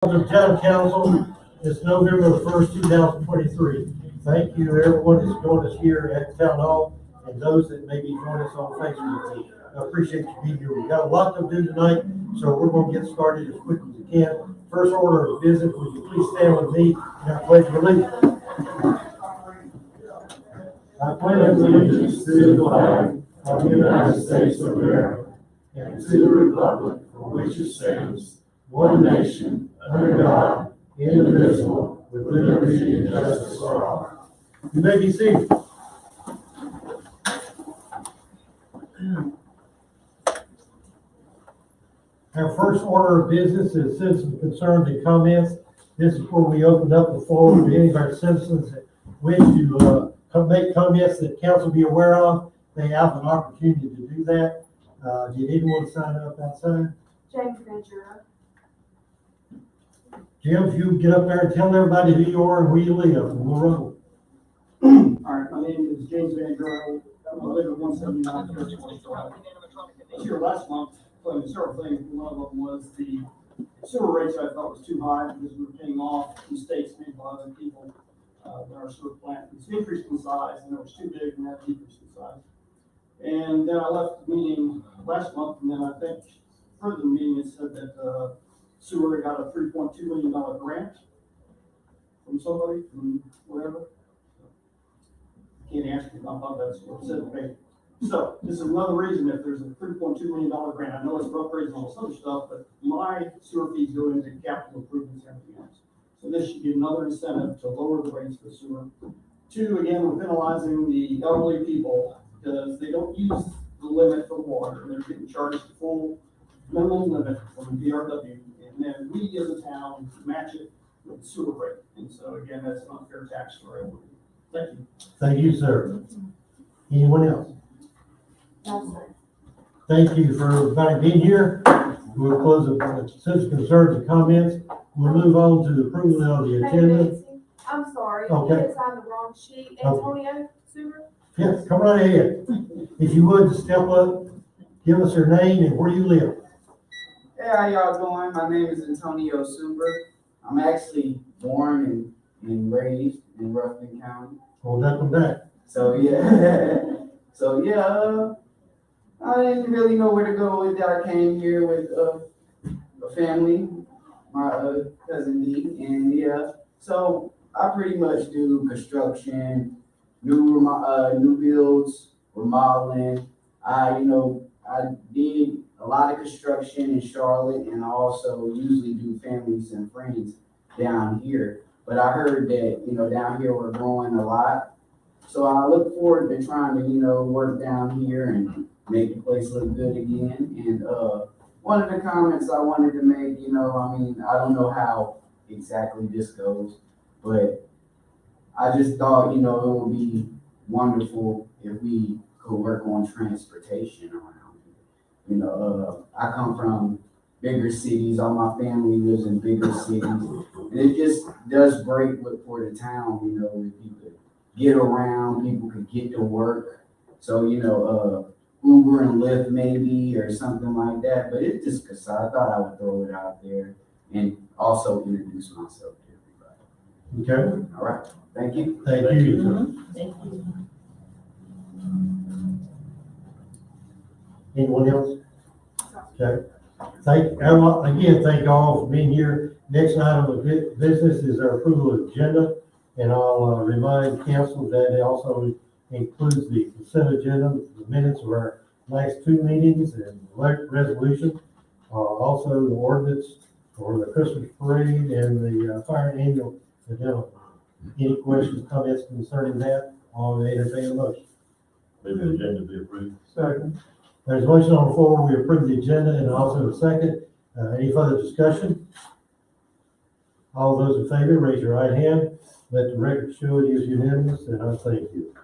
The Town Council is November the 1st, 2023. Thank you to everyone that's joined us here at Town Hall and those that maybe join us on Facebook. I appreciate you being here. We've got a lot to do tonight, so we're going to get started as quick as we can. First order of business, would you please stand with me and I pledge allegiance? I pledge allegiance to the flag of the United States of America and to the republic for which it stands, one nation, under God, indivisible, with liberty and justice for all. You may be seated. Our first order of business is citizen concerns and comments. This is where we open up the floor to any of our citizens that wish to make comments that council be aware of. They have an opportunity to do that. Did anyone sign up outside? James Ventura. Jim, if you get up there and tell everybody who you are and where you live, and we'll roll. All right, my name is James Van Gogh. I live at 179 Church Drive. I was here last month, playing several things. One of them was the sewer rates I thought was too high because we were paying off mistakes made by other people in our sewer plant. It's increased in size, and it was too big, and that decreased in size. And then I left the meeting last month, and then I think further the meeting, it said that sewer got a $3.2 million grant from somebody, from whatever. Can't ask you about that, so it said to me. So this is another reason if there's a $3.2 million grant, I know it's for upgrades and all this other stuff, but my sewer fees go into capital improvements and everything else. So this should be another incentive to lower the rates for sewer. Two, again, we're penalizing the elderly people because they don't use the limit for water. They're getting charged the full minimum limit from the DRW. And then we as a town match it with the sewer rate. And so again, that's an unfair tax for everyone. Thank you. Thank you, sir. Anyone else? No, sir. Thank you for everybody being here. We'll close the citizen concerns and comments. We'll move on to the approval of the Hey, agenda. Nancy, I'm sorry, Okay. you did sign the wrong sheet. Antonio Sewer? Yes, come right ahead. If you would, step up, give us your name and where you live. Hey, how y'all doing? My name is Antonio Suber. I'm actually born and raised in Rutherford County. Well, welcome back. So yeah, I didn't really know where to go with that. I came here with a family, my cousin D, and yeah. So I pretty much do construction, new builds, remodeling. I did a lot of construction in Charlotte, and I also usually do families and friends down here. But I heard that, down here we're growing a lot. So I look forward to trying to, work down here and make the place look good again. And one of the comments I wanted to make, I don't know how exactly this goes, but I just thought, it would be wonderful if we could work on transportation around here. I come from bigger cities. All my family lives in bigger cities. And it just does great for the town, if you could get around, people could get to work. So, Uber and Lyft maybe or something like that. But it's just because I thought I would throw it out there and also introduce myself to everybody. Okay. All right. Thank you. Thank you. Thank you. Anyone else? Okay. Thank all for being here. Next item of business is our approval of agenda. And I'll remind council that it also includes the consent agenda, the minutes of our last two meetings and resolution. Also the ordinance for the Christmas parade and the fire annual agenda. Any questions, comments concerning that? I'll entertain a motion. Move the agenda be approved. Second. There's a motion on the floor. We approve the agenda and also a second. Any further discussion? All those in favor, raise your right hand. Let the record show it is unanimous, and I thank you.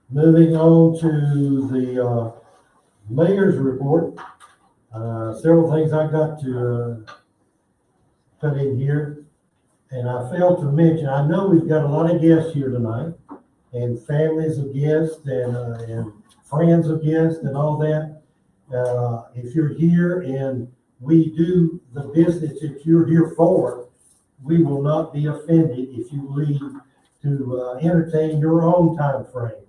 Moving on to the mayor's report. Several things I got to put in here, and I failed to mention, I know we've got a lot of guests here tonight, and families of guests, and friends of guests, and all that. If you're here and we do the business that you're here for, we will not be offended if you leave to entertain your own time frame.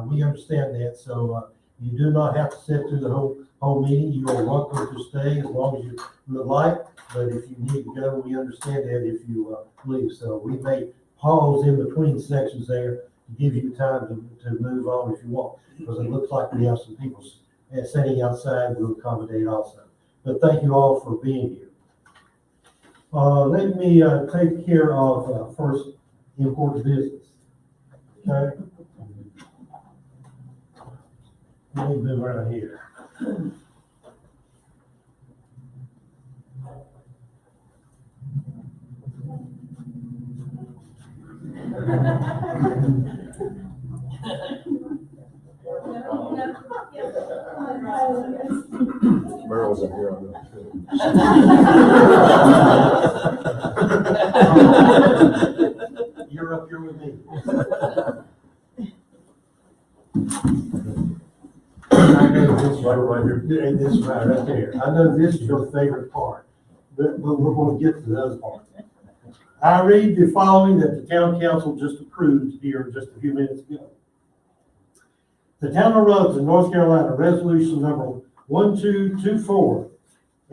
We understand that, so you do not have to sit through the whole meeting. You are welcome to stay as long as you would like, but if you need to go, we understand that if you leave. So we may pause in between sections there to give you time to move on if you want, because it looks like we have some people sitting outside. We'll accommodate also. But thank you all for being here. Let me take care of first important business. Okay? Let me move around here. Mary wasn't here on that. You're up here with me. I know this Right here. Yeah, this right there. I know this is your favorite part, but we're going to get to the other part. I read the following that the town council just approved here just a few minutes ago. The town of Rutherford, North Carolina, resolution number 1224,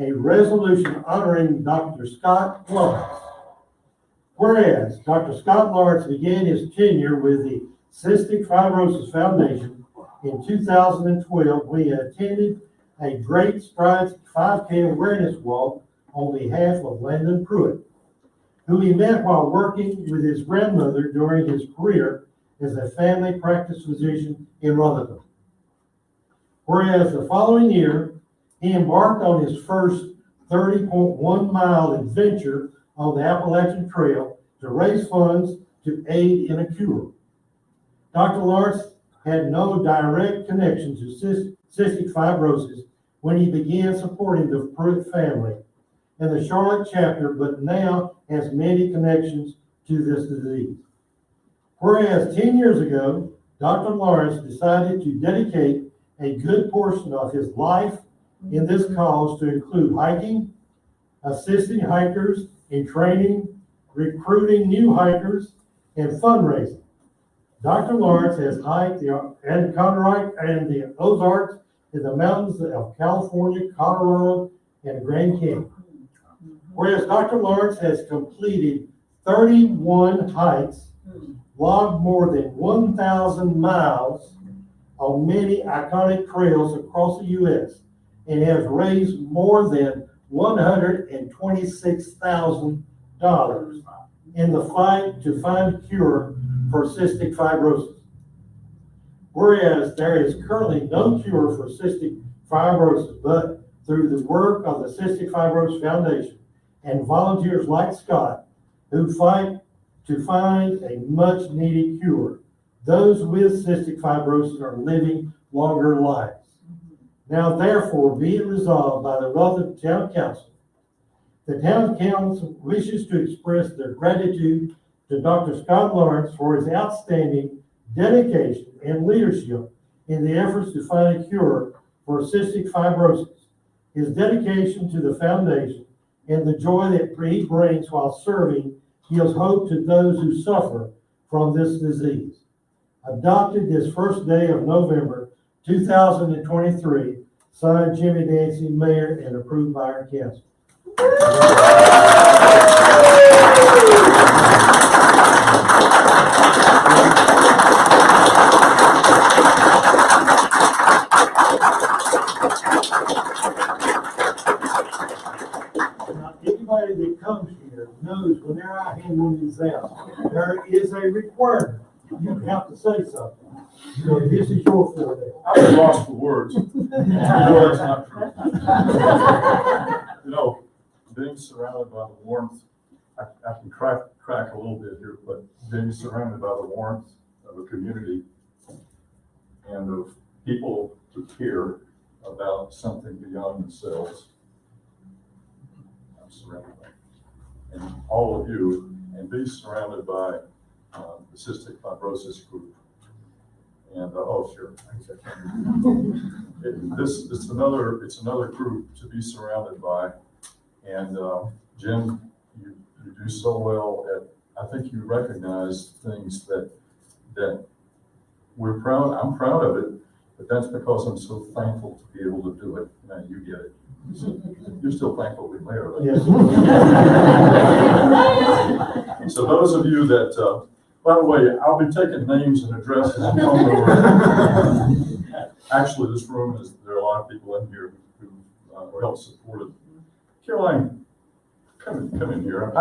a resolution honoring Dr. Scott Lawrence. Whereas Dr. Scott Lawrence began his tenure with the Cystic Fibrosis Foundation in 2012 when he attended a Great Strides 5K awareness walk on behalf of Landon Pruitt, who he met while working with his grandmother during his career as a family practice physician in Rutherford. Whereas the following year, he embarked on his first 30.1 mile adventure on the Appalachian Trail to raise funds to aid in a cure. Dr. Lawrence had no direct connection to cystic fibrosis when he began supporting the Pruitt family and the Charlotte chapter, but now has many connections to this disease. Whereas 10 years ago, Dr. Lawrence decided to dedicate a good portion of his life in this cause to include hiking, assisting hikers in training, recruiting new hikers, and fundraising. Dr. Lawrence has hiked the Adirondack and the Ozarks in the mountains of California, Colorado, and Grand Canyon. Whereas Dr. Lawrence has completed 31 hikes, logged more than 1,000 miles on many iconic trails across the U.S., and has raised more than $126,000 in the fight to find a cure for cystic fibrosis. Whereas there is currently no cure for cystic fibrosis, but through the work of the Cystic Fibrosis Foundation and volunteers like Scott, who fight to find a much needed cure, those with cystic fibrosis are living longer lives. Now therefore be it resolved by the Rutherford Town Council. The Town Council wishes to express their gratitude to Dr. Scott Lawrence for his outstanding dedication and leadership in the efforts to find a cure for cystic fibrosis. His dedication to the foundation and the joy that he brings while serving gives hope to those who suffer from this disease. Adopted this first day of November 2023, signed Jimmy Dancy, Mayor, and approved by our council. Now, anybody that comes here knows whenever I hand one of these out, there is a requirement. You have to say something. So this is your forte. I was lost for words. No, that's not true. You know, being surrounded by the warmth, I can crack a little bit here, but being surrounded by the warmth of a community and of people who care about something beyond themselves, I'm surrounded by. And all of you, and be surrounded by the cystic fibrosis group. And, oh, sure. It's another group to be surrounded by. And, Jim, you do so well at, I think you recognize things that I'm proud of it, but that's because I'm so thankful to be able to do it. Now you get it. You're still thankful we mayor, right? Yes. So those of you that, by the way, I'll be taking names and addresses and phone numbers. Actually, this room there are a lot of people in here who helped support it. Caroline, come in here. I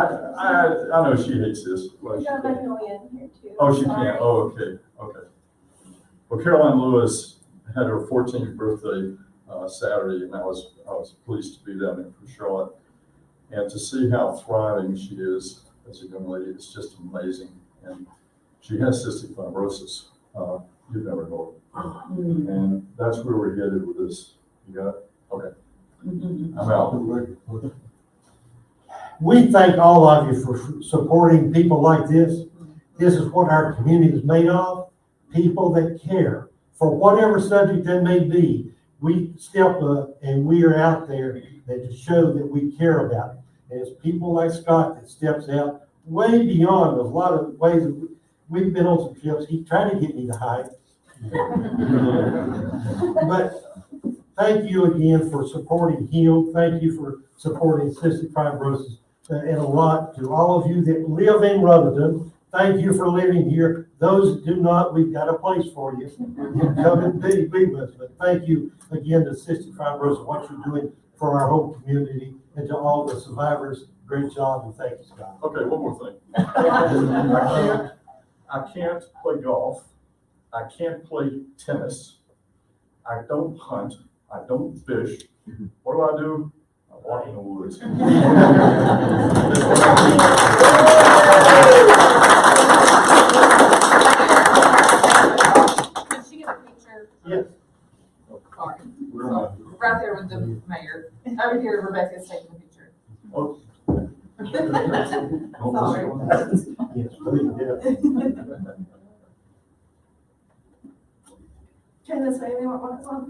know she hates this. Well, We got Magnolia in here too. oh, she Sorry. can't. Oh, okay. Well, Caroline Lewis had her 14th birthday Saturday, and I was pleased to be down there for Charlotte. And to see how thriving she is as a young lady, it's just amazing. And she has cystic fibrosis. You've never known it. And that's where we're headed with this. You got it? Okay. I'm out. We thank all of you for supporting people like this. This is what our community is made of, people that care. For whatever subject that may be, we step up and we are out there to show that we care about it. And it's people like Scott that steps out way beyond a lot of ways. We've been on some trips. He tried to get me to hike. But thank you again for supporting him. Thank you for supporting cystic fibrosis. And a lot to all of you that live in Rutherford. Thank you for living here. Those that do not, we've got a place for you. Come and be with us. But thank you again to cystic fibrosis, what you're doing for our whole community, and to all the survivors. Great job, and thank you, Scott. Okay, one more thing. I can't play golf. I can't play tennis. I don't hunt. I don't fish. What do? I walk in the woods. Did she get a picture? Yes. Sorry. Right there with the mayor. Over here, Rebecca's taking a picture. Oh. Sorry. Yes, please, yeah. Turn this way, they want one as well.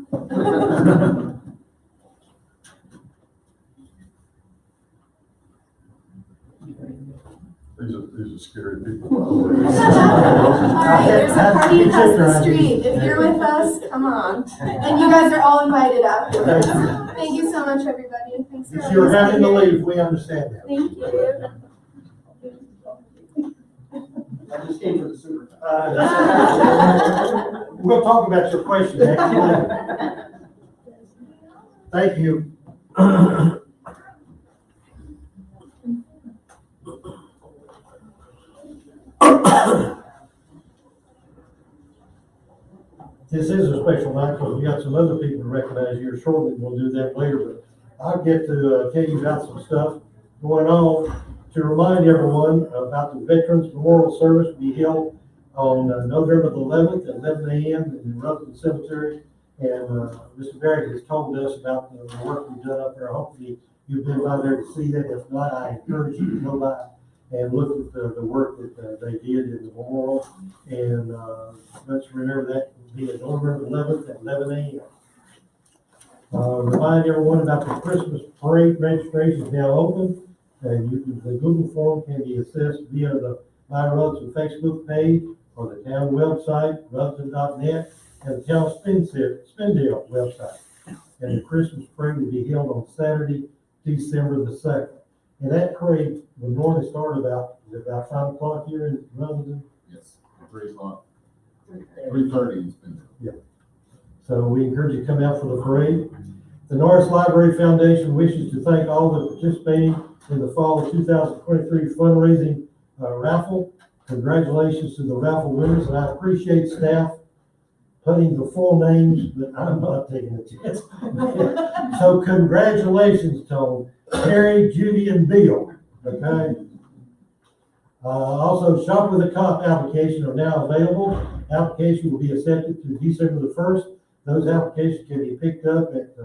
These are scary people, by the way. All right, there's a party across the street. If you're with us, come on. And you guys are all invited afterwards. Thank you so much, everybody. Thanks for If you're having to listening. leave, we understand that. Thank you. I just came for the super. We'll talk about your question next. Thank you. This is a special night because we got some other people to recognize here shortly. We'll do that later, but I'll get to tell you about some stuff going on. To remind everyone about the Veterans Memorial Service will be held on November the 11th at 11 a.m. in the Rutherford Cemetery. And Mr. Barrett has told us about the work we've done up there. Hopefully you've been by there to see that. If not, I encourage you to go by and look at the work that they did in the memorial. And let's remember that will be on November 11th at 11 a.m. Remind everyone about the Christmas parade. Registration is now open. And the Google form can be accessed via the My Rutherford Facebook page or the town website, rutherford.net, and the town Spindale website. And the Christmas parade will be held on Saturday, December the 2nd. And that parade will normally start about 5 o'clock here in Rutherford. Yes, 3 o'clock. 3:30 has been. Yeah. So we encourage you to come out for the parade. The Norris Library Foundation wishes to thank all the participating in the fall of 2023 fundraising raffle. Congratulations to the raffle winners, and I appreciate staff putting the full names, but I'm not taking a chance. So congratulations to Terry, Judy, and Bill, okay? Also, Shop with a Cop applications are now available. Application will be accepted through December the 1st. Those applications can be picked up at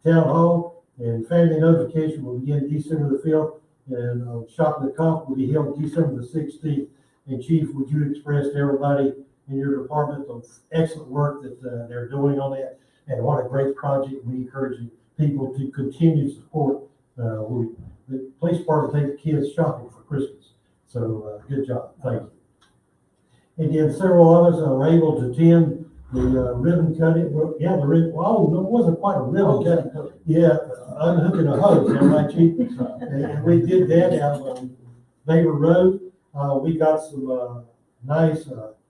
Town Hall, and family notification will begin December the 5th, and Shop with a Cop will be held December the 16th. And Chief, would you express to everybody in your department, the excellent work that they're doing on that, and what a great project. We encourage people to continue to support. The police department take the kids shopping for Christmas. So good job. Thank you. And then several of us are able to attend the ribbon cutting. Well, yeah, the ribbon. Oh, no, it wasn't quite a ribbon cutting. Yeah, unhooking a hose. Am I right, Chief? And we did that out on Baber Road. We got some nice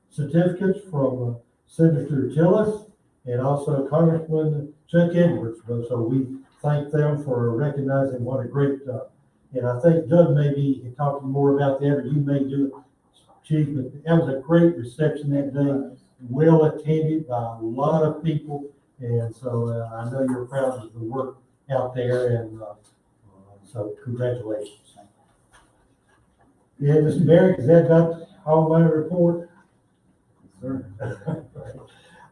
certificates from Senator Tillis and also Congressman Chuck Edwards. So we thank them for recognizing what a great, and I think Doug may be talking more about that, or you may do it, Chief, but that was a great reception that day, well attended by a lot of people, and so I know you're proud of the work out there, and so congratulations. Yeah, Mr. Barrett, is that about all my report? Sir.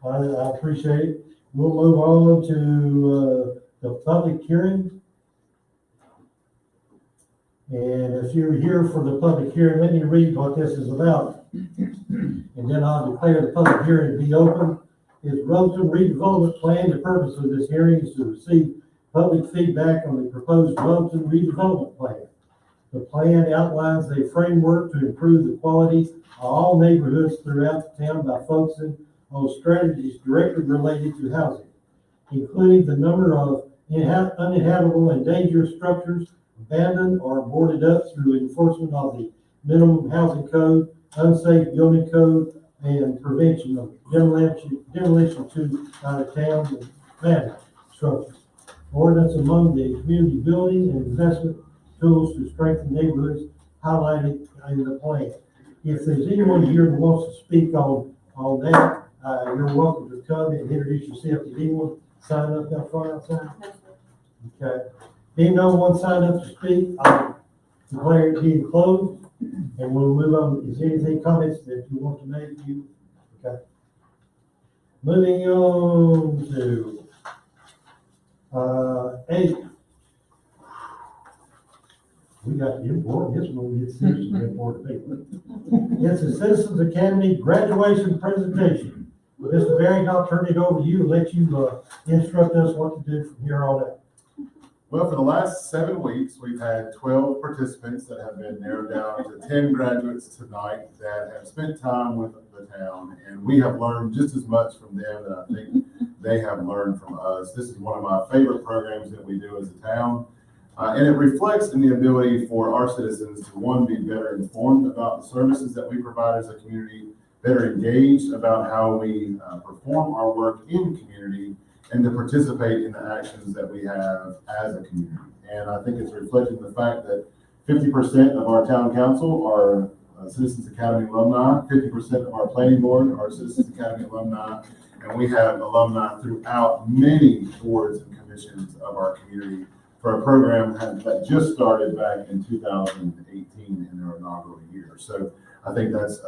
I appreciate it. We'll move on to the public hearing. And if you're here for the public hearing, let me read what this is about. And then I'll declare the public hearing to be open. Is Rutherford redevelopment plan. The purpose of this hearing is to receive public feedback on the proposed Rutherford redevelopment plan. The plan outlines a framework to improve the quality of all neighborhoods throughout the town by focusing on strategies directly related to housing, including the number of uninhabitable and dangerous structures abandoned or boarded up through enforcement of the minimum housing code, unsafe building code, and prevention of demolition to out of town and abandoned structures. Ordinance among the community building and investment tools to strengthen neighborhoods highlighted in the plan. If there's anyone here who wants to speak on that, you're welcome to come and introduce yourself. Did anyone sign up that far outside? Okay. Being no one signed up to speak, I'll declare it being closed, and we'll move on. Is there anything, comments that you want to make? Okay. Moving on to 8. We got the important, this one gets seriously important people. It's the Citizens Academy graduation presentation. Mr. Barry, I'll turn it over to you and let you instruct us what to do from here on out. Well, for the last 7 weeks, we've had 12 participants that have been narrowed down to 10 graduates tonight that have spent time with the town, and we have learned just as much from them that I think they have learned from us. This is one of my favorite programs that we do as a town, and it reflects in the ability for our citizens to, one, be better informed about the services that we provide as a community, better engaged about how we perform our work in community, and to participate in the actions that we have as a community. And I think it's reflecting the fact that 50% of our town council are Citizens Academy alumni, 50% of our planning board are Citizens Academy alumni, and we have alumni throughout many boards and commissions of our community for a program that just started back in 2018 in their inaugural year. So I think that's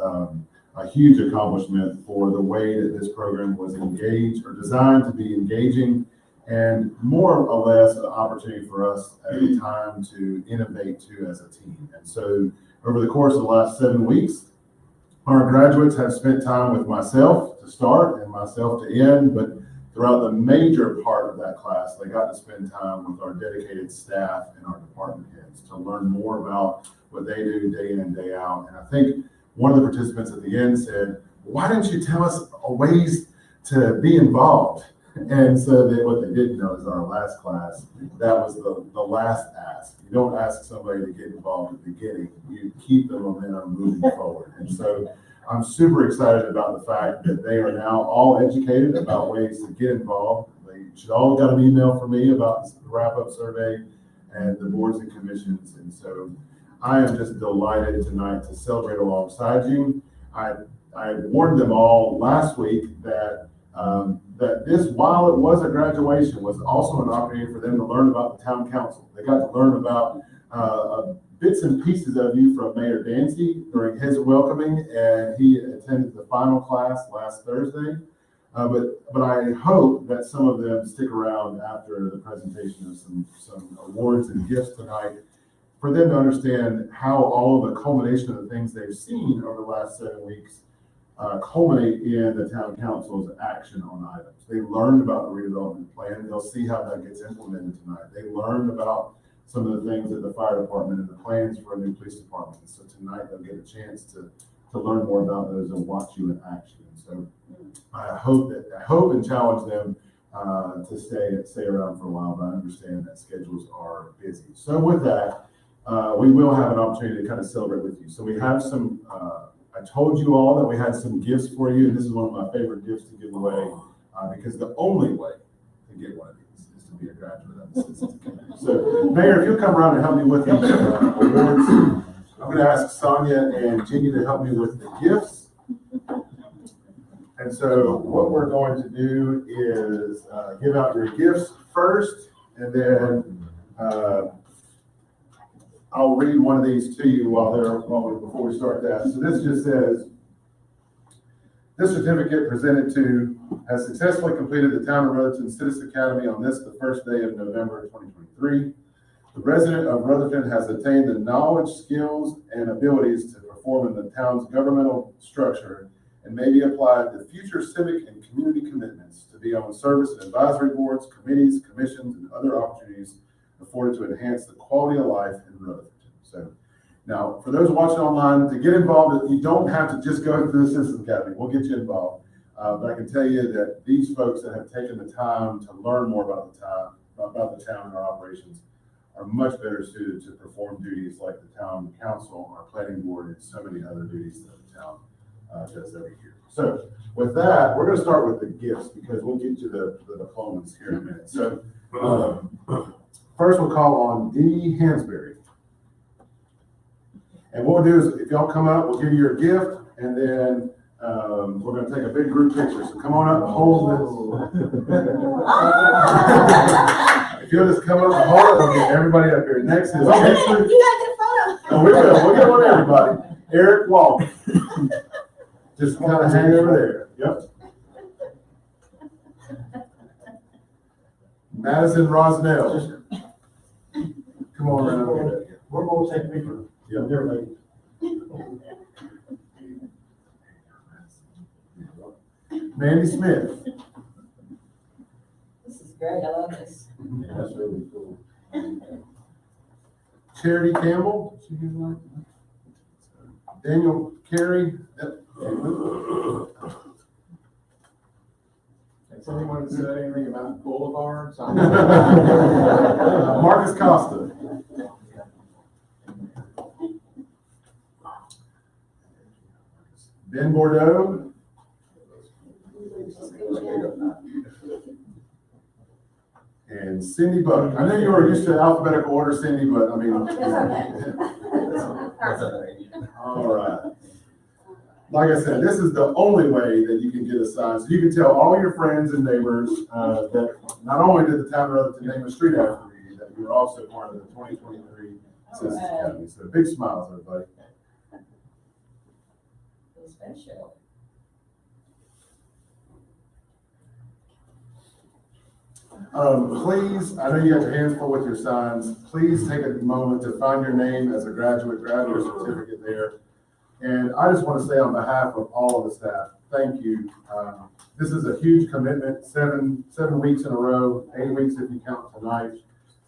a huge accomplishment for the way that this program was engaged or designed to be engaging, and more or less an opportunity for us at the time to innovate too as a team. And so over the course of the last 7 weeks, our graduates have spent time with myself to start and myself to end, but throughout the major part of that class, they got to spend time with our dedicated staff and our department heads to learn more about what they do day in and day out. And I think one of the participants at the end said, "Why didn't you tell us ways to be involved?" And so what they didn't know is our last class, that was the last ask. You don't ask somebody to get involved at the beginning, you keep the momentum moving forward. And so I'm super excited about the fact that they are now all educated about ways to get involved. They should all got an email from me about the wrap-up survey and the boards and commissions. And so I am just delighted tonight to celebrate alongside you. I warned them all last week that this, while it was a graduation, was also an opportunity for them to learn about the town council. They got to learn about bits and pieces of you from Mayor Dancy during his welcoming, and he attended the final class last Thursday. But I hope that some of them stick around after the presentation of some awards and gifts tonight, for them to understand how all of the culmination of the things they've seen over the last 7 weeks culminate in the town council's action on items. They learned about the redevelopment plan. They'll see how that gets implemented tonight. They learned about some of the things at the fire department and the plans for a new police department. So tonight they'll get a chance to learn more about those and watch you in action. So I hope and challenge them to stay around for a while, but I understand that schedules are busy. So with that, we will have an opportunity to kind of celebrate with you. So we have some, I told you all that we had some gifts for you, and this is one of my favorite gifts to give away, because the only way to get one of these is to be a graduate of the Citizens Academy. So Mayor, if you'll come around and help me with these awards, I'm going to ask Sonia and Jeannie to help me with the gifts. And so what we're going to do is give out your gifts first, and then I'll read one of these to you before we start that. So this just says, this certificate presented to has successfully completed the Town of Rutherford Citizens Academy on this, the first day of November 2023. The resident of Rutherford has attained the knowledge, skills, and abilities to perform in the town's governmental structure and may be applied to future civic and community commitments to be on service and advisory boards, committees, commissions, and other opportunities afforded to enhance the quality of life in Rutherford. So now, for those watching online, to get involved, you don't have to just go through the Citizens Academy. We'll get you involved. But I can tell you that these folks that have taken the time to learn more about the town and our operations are much better suited to perform duties like the town council, our planning board, and so many other duties that the town does every year. So with that, we're going to start with the gifts because we'll get to the diplomas here in a minute. So first we'll call on Dee Hansberry. And what we'll do is if y'all come up, we'll give you your gift, and then we're going to take a big group picture. So come on up and hold this. If you'll just come up and hold it, we'll get everybody up here. Next is You gotta get a photo. Oh, we will. We'll get one of everybody. Eric Walton. Just kind of hang over there. Yep. Madison Rosnell. Come on around here. We're going to take a picture. Yep. There, lady. Mandy Smith. This is great, I love this. That's really cool. Charity Campbell. Daniel Carey. Has anyone said anything about boulevards? Marcus Costa. Ben Bordeaux. And Cindy Buck. I know you were used to alphabetical order, Cindy, but I mean. All right. Like I said, this is the only way that you can get a sign. So you can tell all your friends and neighbors that not only did the town of Rutherford name a street after you, that you're also part of the 2023 Citizens Academy. So big smiles, everybody. Special. Please, I know you got your hands full with your signs. Please take a moment to find your name as a graduate certificate there. And I just want to say on behalf of all of the staff, thank you. This is a huge commitment, seven weeks in a row, 8 weeks if you count tonight.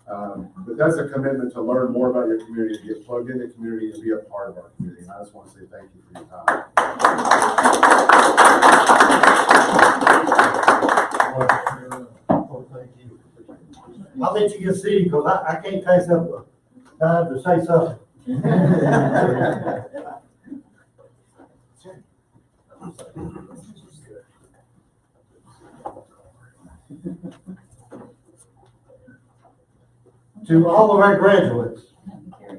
But that's a commitment to learn more about your community, to get plugged into the community and be a part of our community. And I just want to say thank you for your time. Oh, thank you. I'll let you get seated because I can't take up time to say something. To all of our graduates,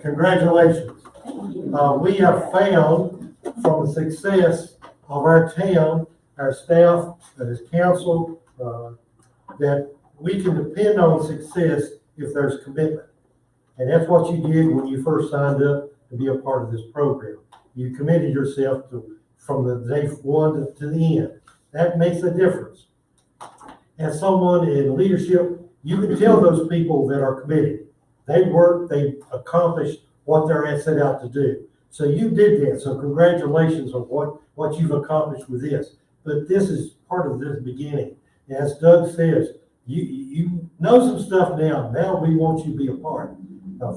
congratulations. We have found from the success of our town, our staff, as council, that we can depend on success if there's commitment. And that's what you did when you first signed up to be a part of this program. You committed yourself to from the day one to the end. That makes a difference. As someone in leadership, you can tell those people that are committed. They work, they accomplish what they're set out to do. So you did that, so congratulations on what you've accomplished with this. But this is part of this beginning. As Doug says, you know some stuff now. Now we want you to be a part,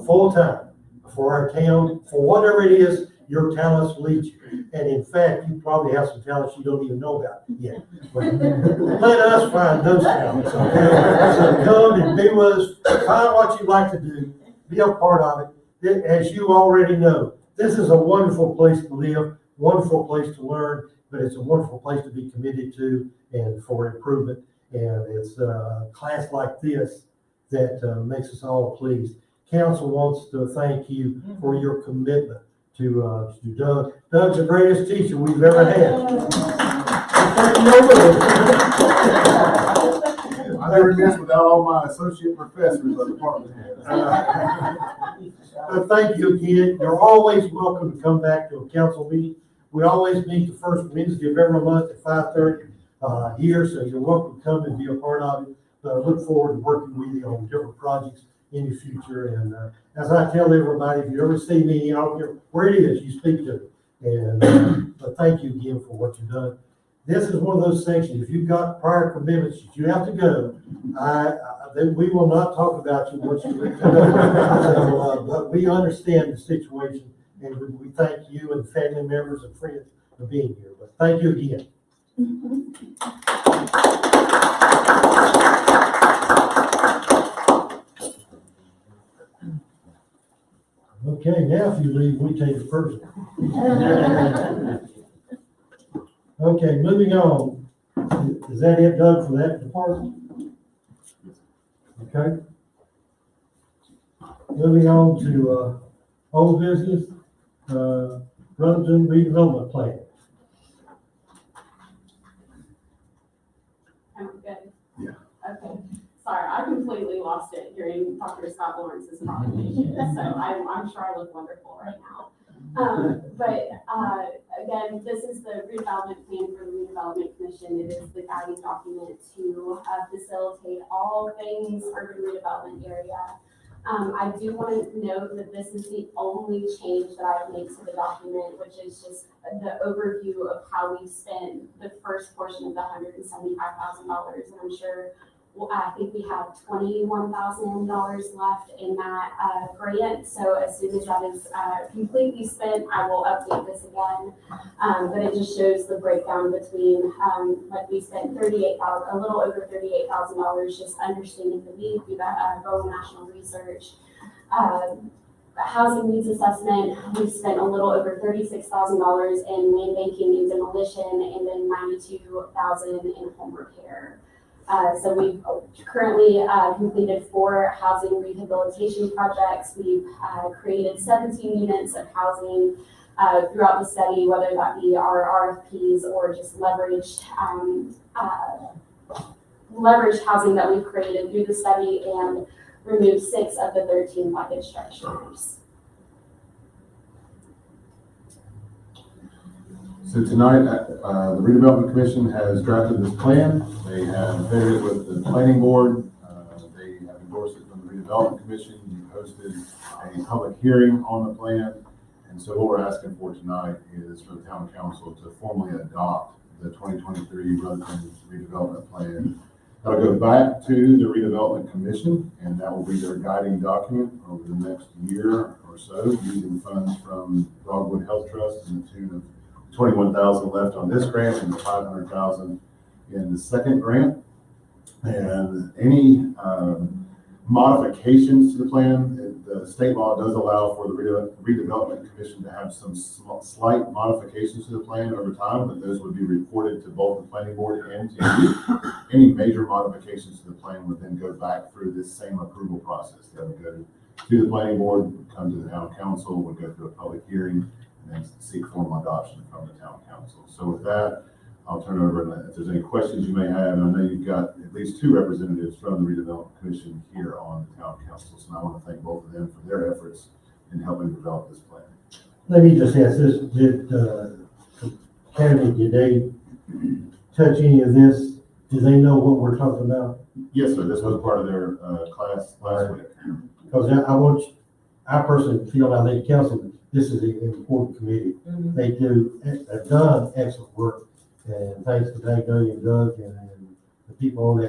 full-time, for our town, for whatever it is your talents lead you. And in fact, you probably have some talents you don't even know about yet. But let us find those talents, okay? So come and be with us, find what you like to do, be a part of it. As you already know, this is a wonderful place to live, wonderful place to learn, but it's a wonderful place to be committed to and for improvement. And it's a class like this that makes us all pleased. Council wants to thank you for your commitment to Doug. Doug's the greatest teacher we've ever had. I never guess without all my associate professors and department heads. But thank you again. You're always welcome to come back to a council meeting. We always meet the first Wednesday of every month at 5:30 here, so you're welcome to come and be a part of it. But I look forward to working with you on different projects in the future. And as I tell everybody, if you ever see me, I don't care where it is, you speak to me. And but thank you again for what you've done. This is one of those sections. If you've got prior commitments that you have to go, then we will not talk about you once you leave. So, but we understand the situation, and we thank you and family members and friends for being here. But thank you again. Okay, now if you leave, we take it personal. Okay, moving on. Is that it, Doug, for that department? Okay. Moving on to old business, Rutherford redevelopment plan. I'm good. Yeah. Okay. Sorry, I completely lost it during Dr. Scott Lawrence's proclamation, so I'm sure I look wonderful right now. Again, this is the redevelopment plan for the redevelopment commission. It is the guiding document to facilitate all things urban redevelopment area. I do want to note that this is the only change that I've made to the document, which is just the overview of how we spent the first portion of the $175,000. And I'm sure, I think we have $21,000 left in that grant. So as soon as that is completely spent, I will update this again. But it just shows the breakdown between, like we spent a little over $38,000 just understanding the need through that Bowen National Research. Housing needs assessment, we spent a little over $36,000 in land banking and demolition, and then $92,000 in home repair. So we've currently completed 4 housing rehabilitation projects. We've created 17 units of housing throughout the study, whether that be our RFPs or just leveraged housing that we've created through the study, and removed 6 of the 13 bucket structures. So tonight, the redevelopment commission has drafted this plan. They have vetted it with the planning board. They have endorsed it from the redevelopment commission. You hosted a public hearing on the plan. And so what we're asking for tonight is for the town council to formally adopt the 2023 Rutherford redevelopment plan. That'll go back to the redevelopment commission, and that will be their guiding document over the next year or so, using funds from Dogwood Health Trust in the tune of $21,000 left on this grant and $500,000 in the second grant. And any modifications to the plan, the state law does allow for the redevelopment commission to have some slight modifications to the plan over time, but those would be reported to both the planning board and to you. Any major modifications to the plan would then go back through this same approval process. That would go to the planning board, would come to the town council, would go through a public hearing, and then seek formal adoption from the town council. So with that, I'll turn it over, and if there's any questions you may have, and I know you've got at least 2 representatives from the redevelopment commission here on the town council, so I want to thank both of them for their efforts in helping develop this plan. Let me just ask this, Academy, did they touch any of this? Do they know what we're talking about? Yes, sir, this was part of their class last week. Because I personally feel, I think council, this is an important committee. They've done excellent work, and thanks to Doug and Doug and the people on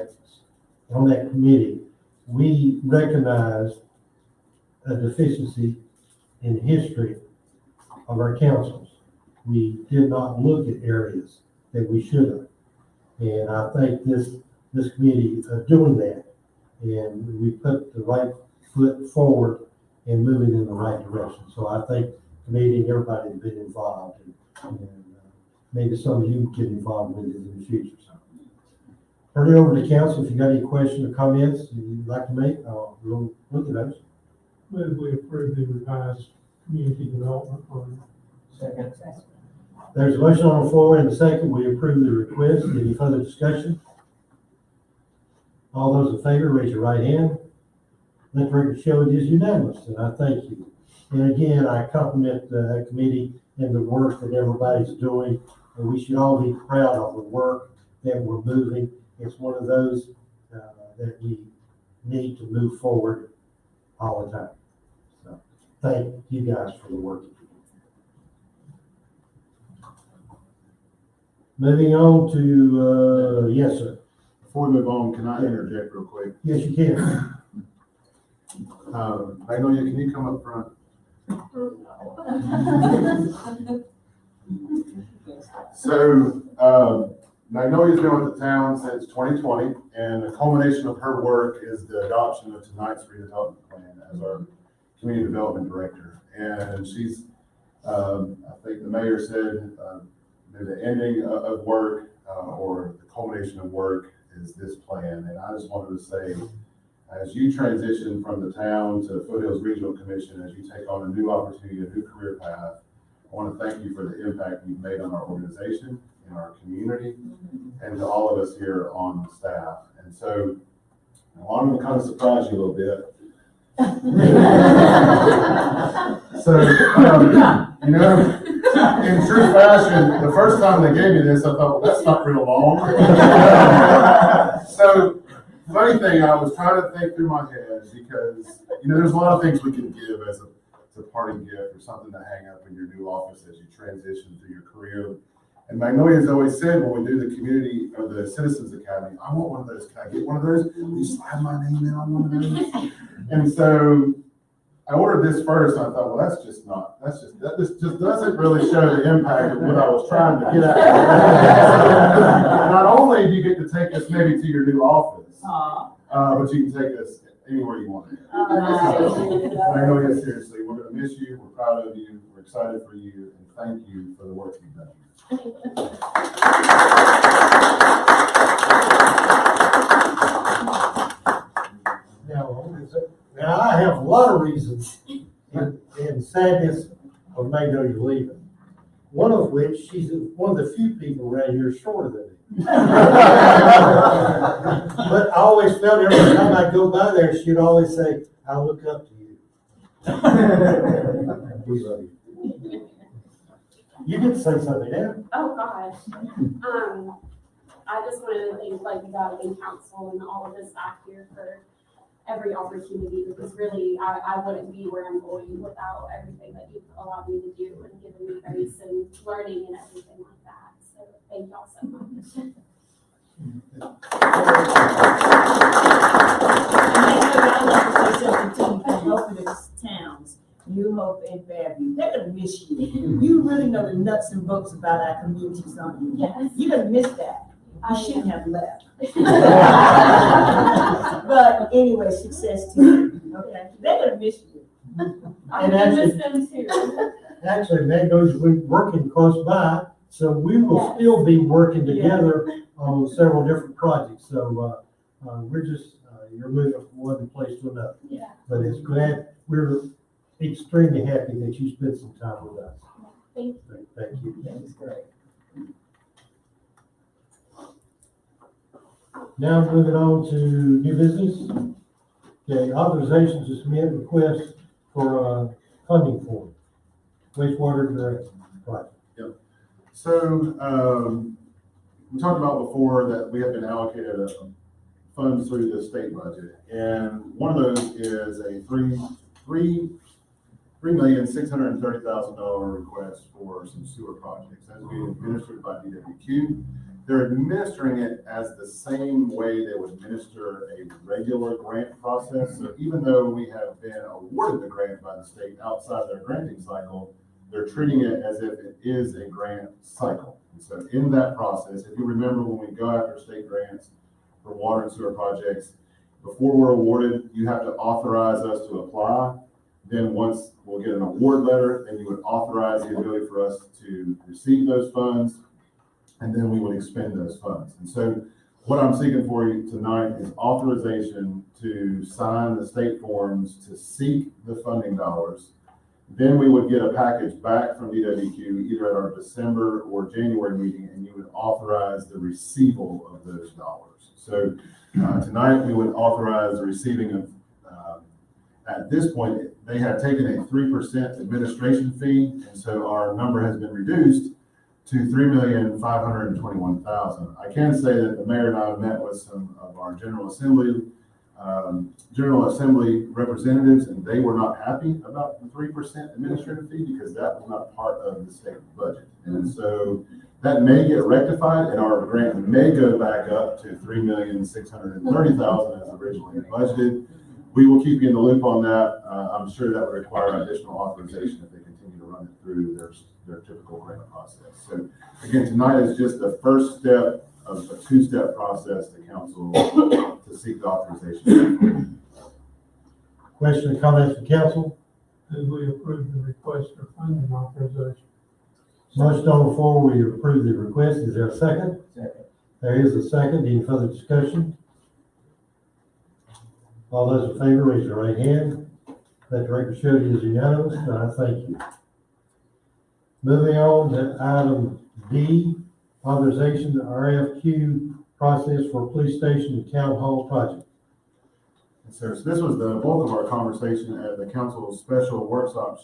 that committee, we recognize a deficiency in the history of our councils. We did not look at areas that we should have. And I think this committee is doing that. And we put the right foot forward and moving in the right direction. So I think the committee and everybody has been involved, and maybe some of you get involved with it in the future. So turn it over to council. If you got any questions or comments you'd like to make, we'll look at those. Move we approve the revised community development plan. Second. There's a motion on the floor and a second. We approve the request. Any further discussion? All those in favor, raise your right hand. Let the record show it is unanimous, and I thank you. And again, I compliment the committee and the work that everybody's doing, and we should all be proud of the work that we're moving. It's one of those that we need to move forward all the time. So thank you guys for the work. Moving on to, yes, sir. Before we move on, can I interject real quick? Yes, you can. Magnolia, can you come up front? So, Magnolia's been with the town since 2020, and the culmination of her work is the adoption of tonight's redevelopment plan as our community development director. And she's, I think the mayor said, the ending of work or the culmination of work is this plan. And I just wanted to say, as you transition from the town to Foothills Regional Commission, as you take on a new opportunity, a new career path, I want to thank you for the impact you've made on our organization, in our community, and to all of us here on staff. And so I'm going to kind of surprise you a little bit. So, you know, in true fashion, the first time they gave me this, I thought, well, that's not real long. So, funny thing, I was trying to think through my head because, you know, there's a lot of things we can give as a parting gift or something to hang up in your new office as you transition through your career. And Magnolia's always said when we do the community or the Citizens Academy, I want one of those. Can I get one of those? Will you slide my name in on one of those? And so I ordered this first, and I thought, well, that just doesn't really show the impact of what I was trying to get at. Not only do you get to take us maybe to your new office, but you can take us anywhere you want. Magnolia, seriously, we're going to miss you. We're proud of you. We're excited for you, and thank you for the work you've done. Now, I have a lot of reasons in sadness of Magnolia leaving. One of which, she's one of the few people around here shorter than me. But I always felt every time I go by there, she'd always say, I look up to you. We love you. You get to say something now. Oh, gosh. I just wanted to thank like the Vatican Council and all of the staff here for every opportunity, because really I wouldn't be where I'm going without everything that you've allowed me to do and given me grace and learning and everything like that. So thank y'all so much. Helping these towns, New Hope and Fairview, they're gonna miss you. You really know the nuts and bolts about our communities, don't you? Yes. You're gonna miss that. I I shouldn't have left. But anyway, success to you, okay? They're gonna miss you. I And do actually- miss them too. Actually, Magnolia's working close by, so we will still be working together on several different projects. So we're just, you're moving from one place to another. Yeah. But it's glad, we're extremely happy that you spent some time with us. Thank you. Thank you. That's great. Now moving on to new business. Okay, authorization to submit requests for funding for wastewater director project. So, we talked about before that we have been allocated funds through the state budget, and one of those is a three $3,630,000 request for some sewer projects. As being administered by DWQ, they're administering it as the same way they would administer a regular grant process. So even though we have been awarded the grant by the state outside their granting cycle, they're treating it as if it is a grant cycle. And so in that process, if you remember when we go after state grants for water and sewer projects, before we're awarded, you have to authorize us to apply. Then once we'll get an award letter, then you would authorize the ability for us to receive those funds, and then we would expend those funds. And so what I'm seeking for you tonight is authorization to sign the state forms to seek the funding dollars. Then we would get a package back from DWQ either at our December or January meeting, and you would authorize the receival of those dollars. So tonight we would authorize the receiving of, at this point, they have taken a 3% administration fee, and so our number has been reduced to $3,521,000. I can say that the mayor and I have met with some of our General Assembly representatives, and they were not happy about the 3% administrative fee because that was not part of the state budget. And so that may get rectified, and our grant may go back up to $3,630,000 as originally budgeted. We will keep you in the loop on that. I'm sure that would require additional authorization if they continue to run it through their typical grant process. So again, tonight is just the first step of a two-step process to council to seek the authorization. Question or comments from council? As we approve the request for funding authorization. Motion on the floor, we approve the request. Is there a second? Second. There is a second. Any further discussion? All those in favor, raise your right hand. Let the record show it is unanimous, and I thank you. Moving on to item D, authorization to RFQ process for police station and town hall project. Yes, sir. So this was the bulk of our conversation at the council's special workshop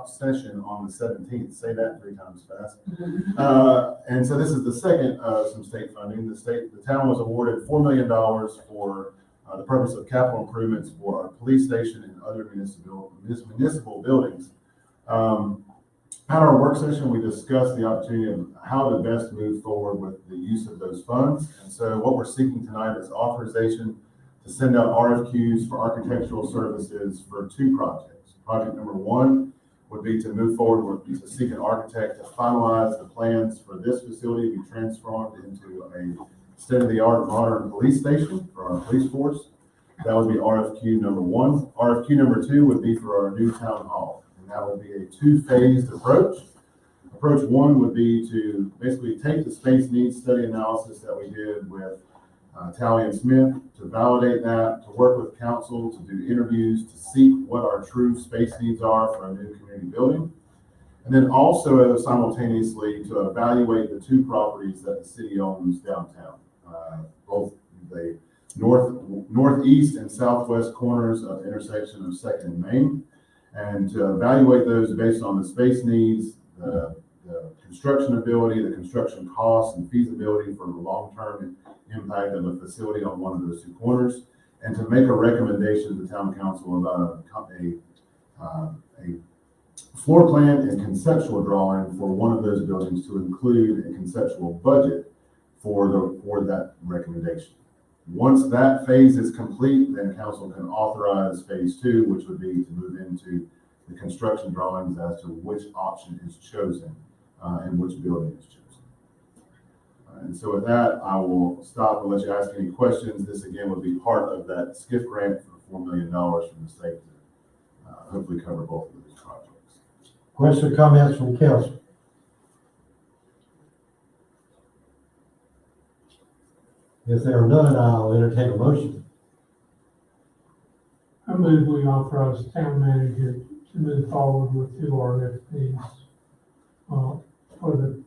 session on the 17th. Say that 3 times fast. And so this is the second of some state funding. The town was awarded $4 million for the purpose of capital improvements for our police station and other municipal buildings. At our work session, we discussed the opportunity of how to best move forward with the use of those funds. And so what we're seeking tonight is authorization to send out RFQs for architectural services for 2 projects. Project number 1 would be to move forward to seek an architect to finalize the plans for this facility to be transformed into a state-of-the-art modern police station for our police force. That would be RFQ number 1. RFQ number 2 would be for our new town hall. And that would be a 2-phased approach. Approach 1 would be to basically take the space needs study analysis that we did with Talley and Smith, to validate that, to work with council, to do interviews, to seek what our true space needs are for a new community building. And then also simultaneously to evaluate the 2 properties that the city owns downtown, both the northeast and southwest corners of the intersection of 2nd and Main, and to evaluate those based on the space needs, the construction ability, the construction costs and feasibility for the long-term impact of a facility on one of those 2 corners, and to make a recommendation to the town council about a floor plan and conceptual drawing for one of those buildings to include a conceptual budget for that recommendation. Once that phase is complete, then council can authorize phase 2, which would be to move into the construction drawings as to which option is chosen and which building is chosen. And so with that, I will stop and let you ask any questions. This again would be part of that SCIF grant for $4 million from the state to hopefully cover both of these projects. Questions or comments from council? If there are none, I'll entertain a motion. I move we authorize the town manager to move forward with 2 RFPs for the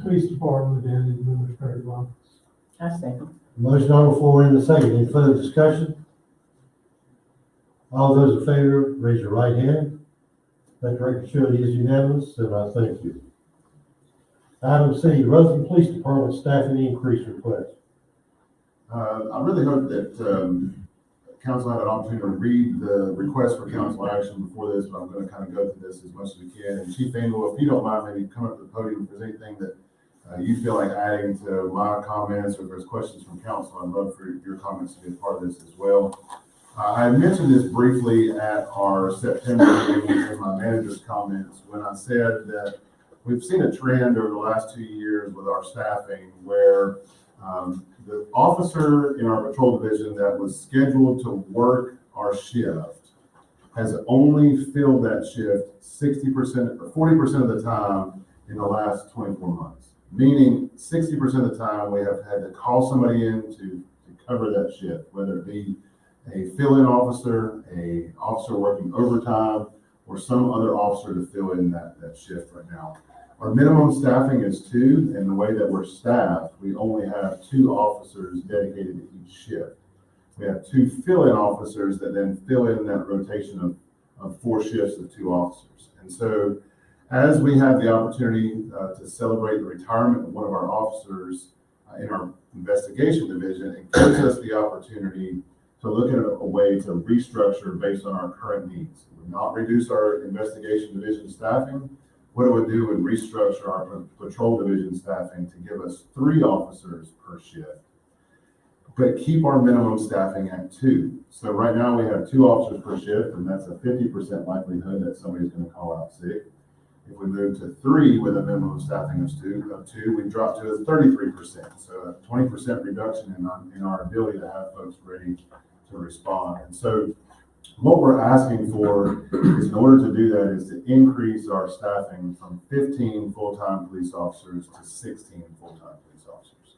police department and administrative office. I second. Motion on the floor in the second. Any further discussion? All those in favor, raise your right hand. Let the record show it is unanimous, and I thank you. Item C, Rutherford Police Department staffing increase request. I really hope that council had an opportunity to read the request for council action before this, but I'm gonna kind of go through this as much as we can. And Chief Engel, if you don't mind, maybe come up to the podium if there's anything that you feel like adding to my comments, or if there's questions from council, I'd love for your comments to be a part of this as well. I mentioned this briefly at our September meeting in my manager's comments when I said that we've seen a trend over the last 2 years with our staffing where the officer in our patrol division that was scheduled to work our shift has only filled that shift 60% or 40% of the time in the last 24 months. Meaning 60% of the time we have had to call somebody in to cover that shift, whether it be a fill-in officer, a officer working overtime, or some other officer to fill in that shift right now. Our minimum staffing is 2, and the way that we're staffed, we only have 2 officers dedicated to each shift. We have 2 fill-in officers that then fill in that rotation of 4 shifts of 2 officers. And so as we have the opportunity to celebrate the retirement of one of our officers in our investigation division, it gives us the opportunity to look at a way to restructure based on our current needs. It would not reduce our investigation division staffing. What it would do would restructure our patrol division staffing to give us 3 officers per shift, but keep our minimum staffing at 2. So right now we have 2 officers per shift, and that's a 50% likelihood that somebody's going to call out sick. If we move to 3 with a minimum staffing of 2, we drop to a 33%. So a 20% reduction in our ability to have folks ready to respond. And so what we're asking for is, in order to do that, is to increase our staffing from 15 full-time police officers to 16 full-time police officers.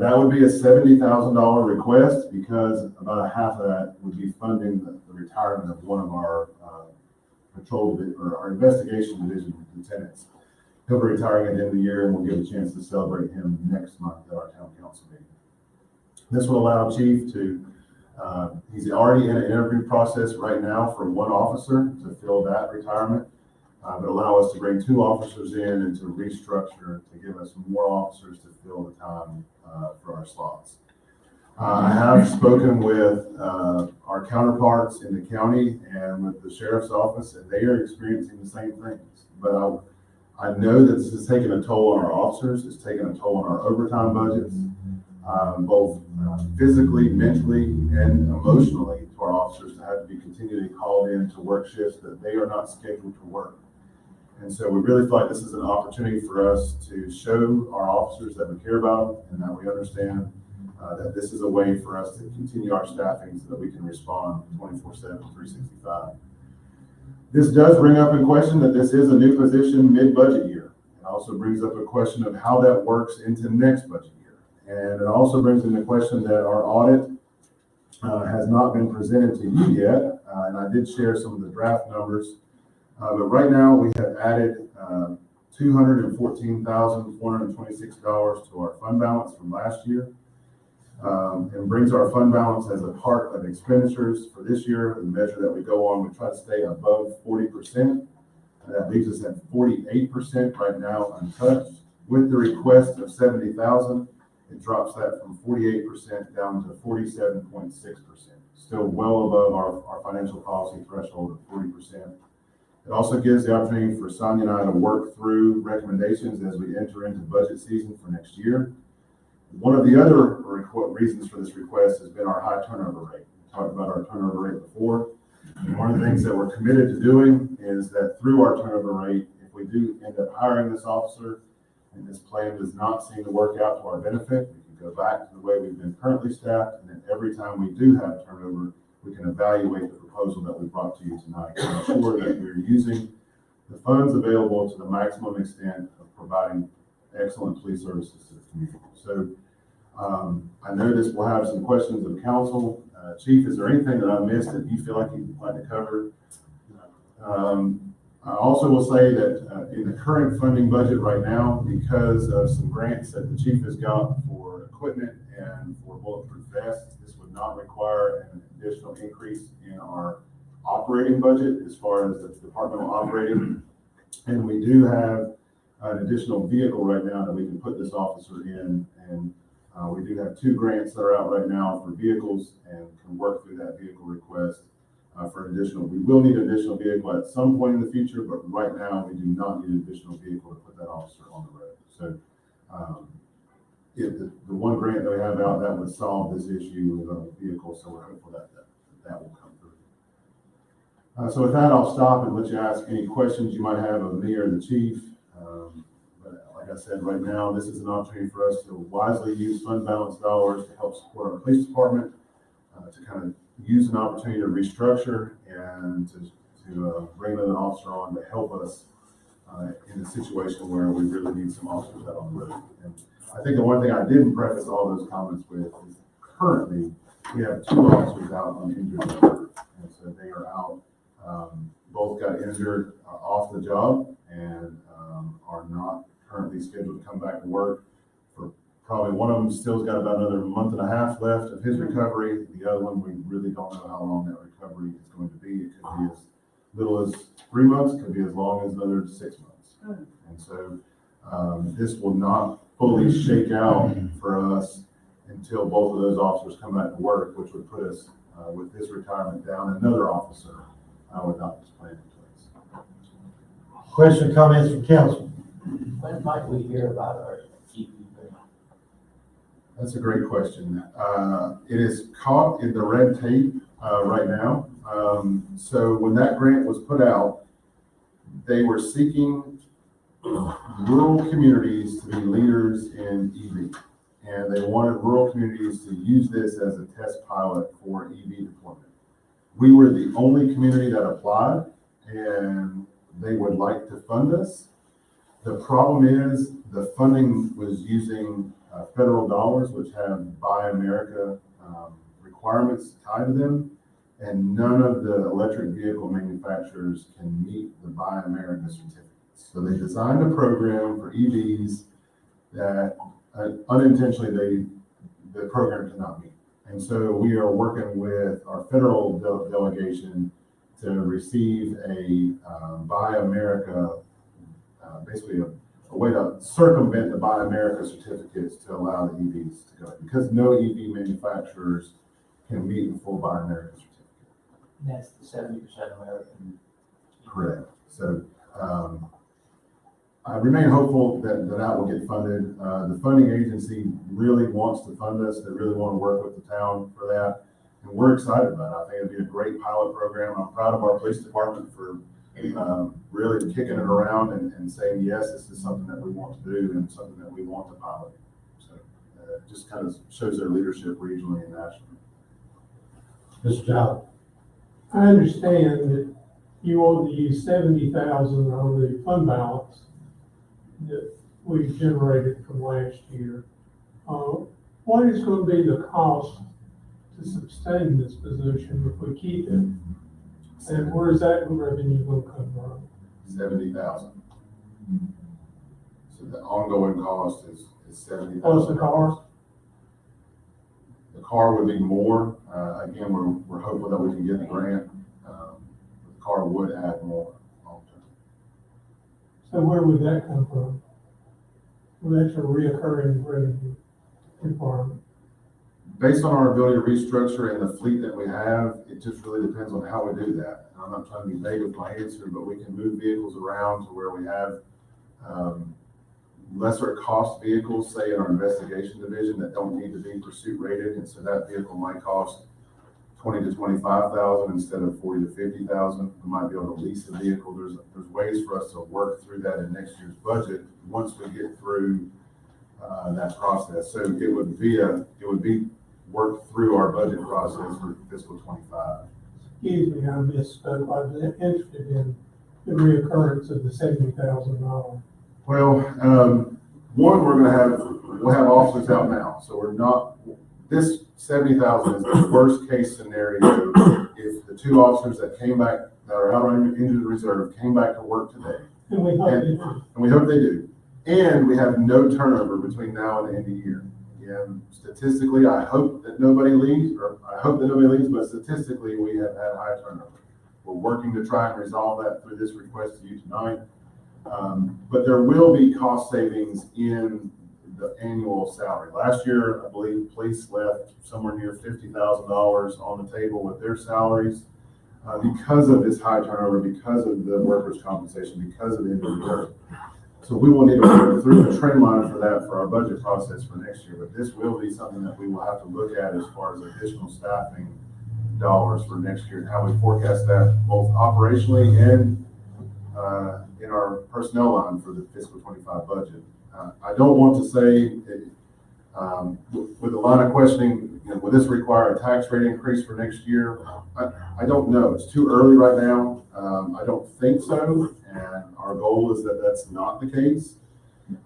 That would be a $70,000 request, because about a half of that would be funding the retirement of one of our patrol or our investigation division lieutenants. He'll be retiring at the end of the year, and we'll get a chance to celebrate him next month at our town council meeting. This will allow Chief to, he's already in an interview process right now for 1 officer to fill that retirement, but allow us to bring 2 officers in and to restructure to give us more officers to fill the time for our slots. I have spoken with our counterparts in the county and with the sheriff's office, and they are experiencing the same things. But I know that this has taken a toll on our officers. It's taken a toll on our overtime budgets, both physically, mentally, and emotionally, to our officers to have to be continually called in to work shifts that they are not scheduled to work. And so we really feel like this is an opportunity for us to show our officers that we care about them and that we understand that this is a way for us to continue our staffing so that we can respond 24/7, 365. This does bring up in question that this is a new position mid-budget year. It also brings up a question of how that works into next budget year. And it also brings into question that our audit has not been presented to you yet. And I did share some of the draft numbers. But right now we have added $214,426 to our fund balance from last year. And brings our fund balance as a part of expenditures for this year. The measure that we go on, we try to stay above 40%. That leaves us at 48% right now untouched. With the request of $70,000, it drops that from 48% down to 47.6%. Still well above our financial policy threshold of 40%. It also gives the opportunity for Sonia and I to work through recommendations as we enter into budget season for next year. One of the other reasons for this request has been our high turnover rate. We talked about our turnover rate before. And one of the things that we're committed to doing is that through our turnover rate, if we do end up hiring this officer and this plan does not seem to work out to our benefit, we can go back to the way we've been currently staffed. And then every time we do have turnover, we can evaluate the proposal that we brought to you tonight to ensure that we're using the funds available to the maximum extent of providing excellent police services to the community. So I know this will have some questions of council. Chief, is there anything that I missed that you feel like you'd like to cover? I also will say that in the current funding budget right now, because of some grants that the chief has got for equipment and for bulletproof vests, this would not require an additional increase in our operating budget as far as the departmental operating. And we do have an additional vehicle right now that we can put this officer in and We do have 2 grants that are out right now for vehicles and can work through that vehicle request for additional. We will need an additional vehicle at some point in the future, but right now we do not need an additional vehicle to put that officer on the road. So if the one grant that we have out, that would solve this issue with a vehicle, so we're hopeful that will come through. So with that, I'll stop and let you ask any questions you might have of me or the chief. But like I said, right now, this is an opportunity for us to wisely use fund balance dollars to help support our police department, to kind of use an opportunity to restructure and to bring another officer on to help us in a situation where we really need some officers out on the road. And I think the one thing I didn't preface all those comments with is currently we have 2 officers out on injured reserve. And so they are out, both got injured off the job and are not currently scheduled to come back to work. For probably one of them still's got about another month and a half left of his recovery. The other one, we really don't know how long that recovery is going to be. It could be as little as 3 months, could be as long as another 6 months. And so this will not fully shake out for us until both of those officers come back to work, which would put us with this retirement down another officer without this plan in place. Question, comments from council? When might we hear about our TV? That's a great question. It is caught in the red tape right now. So when that grant was put out, they were seeking rural communities to be leaders in EV. And they wanted rural communities to use this as a test pilot for EV deployment. We were the only community that applied, and they would like to fund us. The problem is the funding was using federal dollars, which have Buy America requirements tied to them, and none of the electric vehicle manufacturers can meet the Buy America certificates. So they designed a program for EVs that unintentionally the program cannot meet. And so we are working with our federal delegation to receive a Buy America, basically a way to circumvent the Buy America certificates to allow the EVs to go, because no EV manufacturers can meet the full Buy America certificate. And that's the 70% American. Correct. So I remain hopeful that will get funded. The funding agency really wants to fund us. They really want to work with the town for that. And we're excited about it. I think it'd be a great pilot program. I'm proud of our police department for really kicking it around and saying, yes, this is something that we want to do and something that we want to pilot. So it just kind of shows their leadership regionally and nationally. Mr. Job. I understand that you want to use 70,000 on the fund balance that we generated from last year. What is going to be the cost to sustain this position if we keep it? And where is that revenue going to come from? 70,000. So the ongoing cost is 70,000. Plus the car? The car would be more. Again, we're hopeful that we can get the grant. The car would add more long term. So where would that come from? Well, that's a reoccurring revenue requirement. Based on our ability to restructure and the fleet that we have, it just really depends on how we do that. And I'm not trying to be vague with my answer, but we can move vehicles around to where we have lesser cost vehicles, say in our investigation division, that don't need to be pursuit rated. And so that vehicle might cost 20 to 25,000 instead of 40 to 50,000. We might be able to lease a vehicle. There's ways for us to work through that in next year's budget once we get through that process. So it would be worked through our budget process for fiscal 25. Excuse me, I misspoke. I was interested in the reoccurrence of the $70,000. Well, one, we'll have officers out now. So this 70,000 is the worst case scenario if the 2 officers that came back, that are out on injured reserve, came back to work today. And we hope they do. And we hope they do. And we have no turnover between now and the end of the year. And statistically, I hope that nobody leaves, but statistically, we have had high turnover. We're working to try and resolve that through this request to you tonight. But there will be cost savings in the annual salary. Last year, I believe police left somewhere near $50,000 on the table with their salaries because of this high turnover, because of the workers' compensation, because of the injury reserve. So we will need to work through the trend line for that for our budget process for next year, but this will be something that we will have to look at as far as additional staffing dollars for next year, and how we forecast that both operationally and in our personnel line for the fiscal 25 budget. I don't want to say, with a line of questioning, will this require a tax rate increase for next year? I don't know. It's too early right now. I don't think so, and our goal is that that's not the case.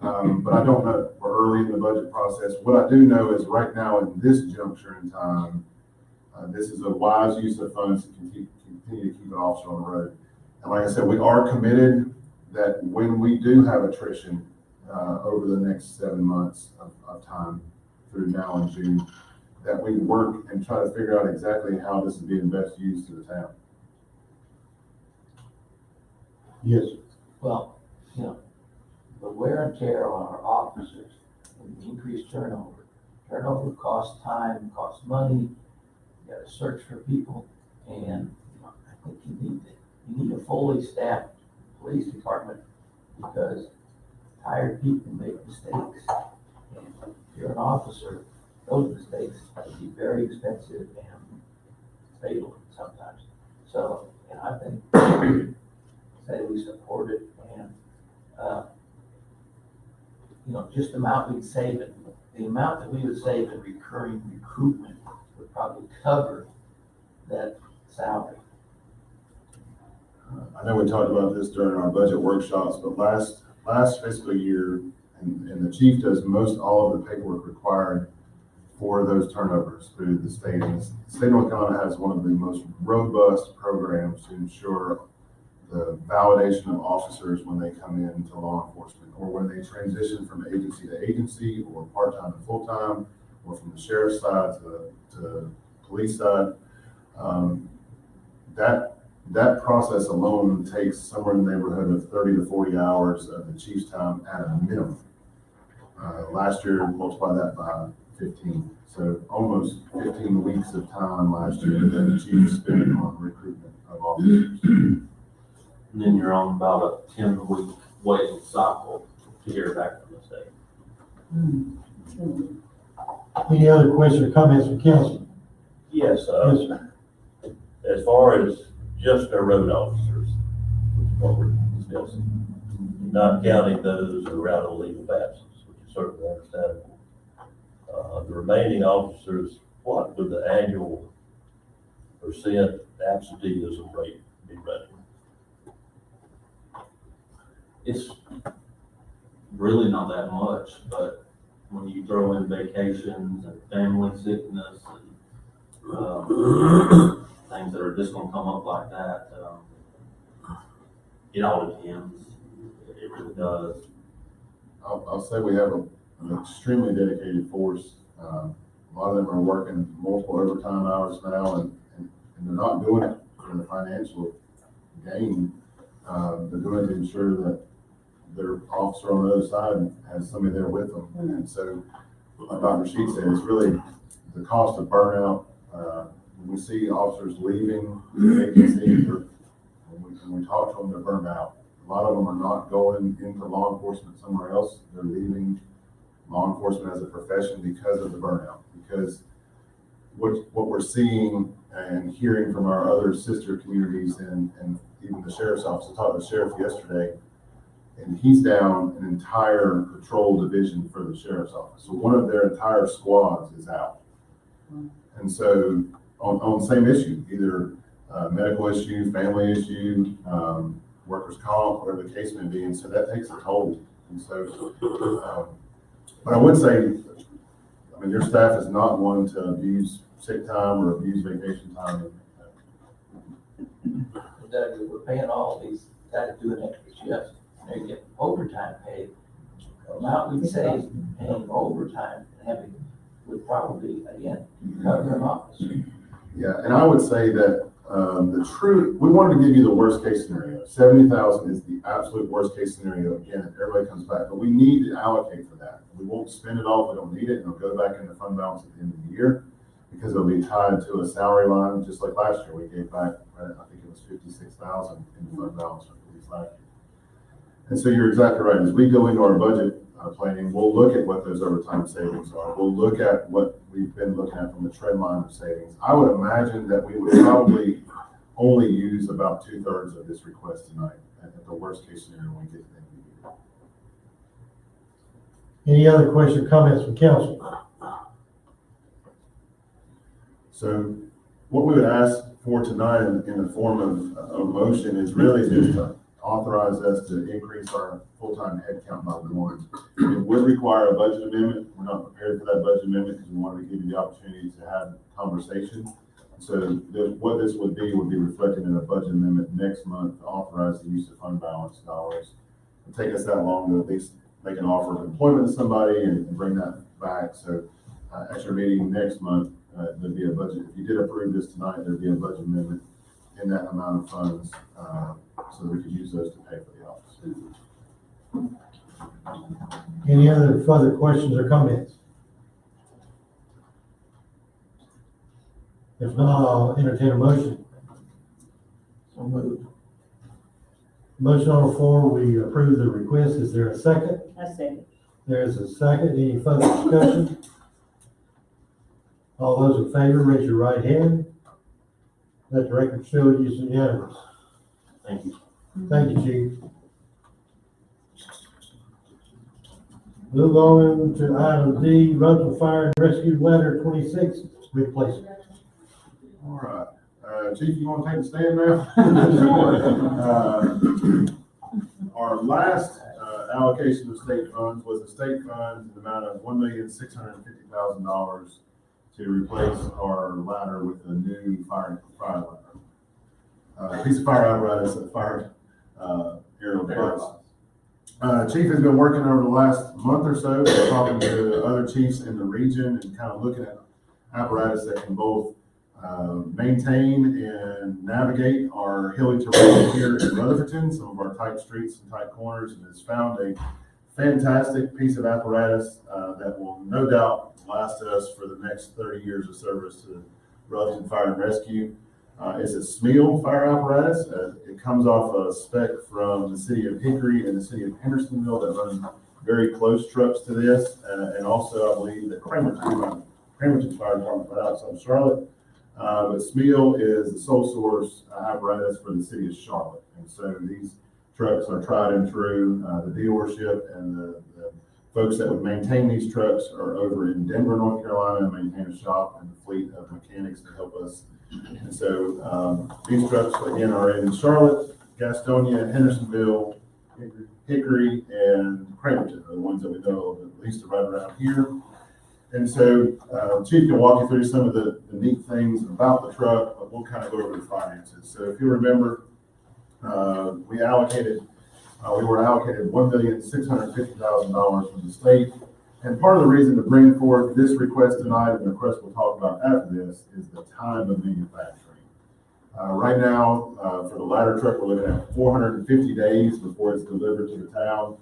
But I don't know. We're early in the budget process. What I do know is right now in this juncture in time, this is a wise use of funds to continue to keep an officer on the road. And like I said, we are committed that when we do have attrition over the next 7 months of time through now and June, that we work and try to figure out exactly how this is being best used to the town. Yes. Well, you know, the wear and tear on our officers, and the increased turnover. Turnover costs time, costs money, you gotta search for people, and you know, I think you need a fully staffed police department, because tired people make mistakes. And if you're an officer, those mistakes can be very expensive and fatal sometimes. So, and I think say we support it, and you know, just the amount we'd save it, the amount that we would save in recurring recruitment would probably cover that salary. I know we talked about this during our budget workshops, but last fiscal year, and the chief does most all of the paperwork required for those turnovers through the state. And the state of North Carolina has one of the most robust programs to ensure the validation of officers when they come into law enforcement, or when they transition from agency to agency, or part-time to full-time, or from the sheriff's side to police side. That process alone takes somewhere in the neighborhood of 30 to 40 hours of the chief's time at a minimum. Last year, multiply that by 15. So almost 15 weeks of time last year that the chief spent on recruitment of officers. And then you're on about a 10-week waiting cycle to hear back from the state. Any other questions or comments from council? Yes, Yes, sir. as far as just our road officers, which is what we're discussing, not counting those who are out on leave of absence, which is certainly understandable. The remaining officers, what would the annual percent absenteeism rate be running? It's really not that much, but when you throw in vacations and family sickness and things that are just gonna come up like that, it all depends. It really does. I'll say we have an extremely dedicated force. A lot of them are working multiple overtime hours now, and they're not doing it for the financial gain. They're doing it to ensure that their officer on the other side has somebody there with them. And so, like Dr. Sheet said, it's really the cost of burnout. When we see officers leaving the agency, when we talk to them, they're burned out. A lot of them are not going into law enforcement somewhere else. They're leaving law enforcement as a profession because of the burnout. Because what we're seeing and hearing from our other sister communities, and even the sheriff's office, I talked to the sheriff yesterday, and he's down an entire patrol division for the sheriff's office. So one of their entire squads is out. And so on the same issue, either medical issue, family issue, workers' comp, whatever the case may be. And so that takes a toll. And so, but I would say, I mean, your staff is not one to abuse sick time or abuse vacation time. Doug, we're paying all these guys doing extra shifts, they get overtime paid. The amount we'd save paying overtime and having would probably, again, cover an officer. Yeah, and I would say that we wanted to give you the worst case scenario. 70,000 is the absolute worst case scenario. Again, if everybody comes back, but we need to allocate for that. We won't spend it all if we don't need it, and it'll go back in the fund balance at the end of the year because it'll be tied to a salary line, just like last year. We gave back, I think it was 56,000 in the fund balance for police last year. And so you're exactly right. As we go into our budget planning, we'll look at what those overtime savings are. We'll look at what we've been looking at from the trend line of savings. I would imagine that we would probably only use about 2/3 of this request tonight at the worst case scenario when we get to the end. Any other questions or comments from council? So what we would ask for tonight in the form of a motion is really just to authorize us to increase our full-time headcount by one. It would require a budget amendment. We're not prepared for that budget amendment because we wanted to give you the opportunity to have conversation. So what this would be reflected in a budget amendment next month to authorize the use of fund balance dollars. It'll take us that long to at least make an offer of employment to somebody and bring that back. So at your meeting next month, there'd be a budget. If you did approve this tonight, there'd be a budget amendment in that amount of funds so that we could use those to pay for the office. Any other further questions or comments? If not, I'll entertain a motion. So moved. Motion on the floor, we approve the request. Is there a second? I said, There's a second. Any further discussion? All those in favor, raise your right hand. Let the record show it is unanimous. Thank you. Thank you, Chief. Move on to item D, Rutherford Fire and Rescue Letter 26, replacement. All right. Chief, you want to take a stand now? Our last allocation of state funds was a state fund in the amount of $1,650,000 to replace our ladder with a new fire ladder. Piece of fire apparatus that fired aerial device. Chief has been working over the last month or so, talking to other chiefs in the region and kind of looking at apparatus that can both maintain and navigate our hilly terrain here in Rutherford, some of our tight streets and tight corners, and has found a fantastic piece of apparatus that will no doubt last us for the next 30 years of service to Rutherford Fire and Rescue. It's a SMEAL fire apparatus. It comes off a spec from the city of Hickory and the city of Hendersonville that run very close trucks to this, and also I believe that Cramerton Fire Department right outside of Charlotte. But SMEAL is the sole source apparatus for the city of Charlotte. And so these trucks are tried and true. The dealership and the folks that would maintain these trucks are over in Denver, North Carolina, and maintain a shop and a fleet of mechanics to help us. And so these trucks, again, are in Charlotte, Gastonia, Hendersonville, Hickory, and Cramerton are the ones that we know of, at least right around here. And so Chief can walk you through some of the neat things about the truck, but we'll kind of go over the finances. So if you remember, we were allocated $1,650,000 from the state. And part of the reason to bring forth this request tonight, and the request we'll talk about after this, is the time of manufacturing. Right now, for the ladder truck, we're looking at 450 days before it's delivered to the town.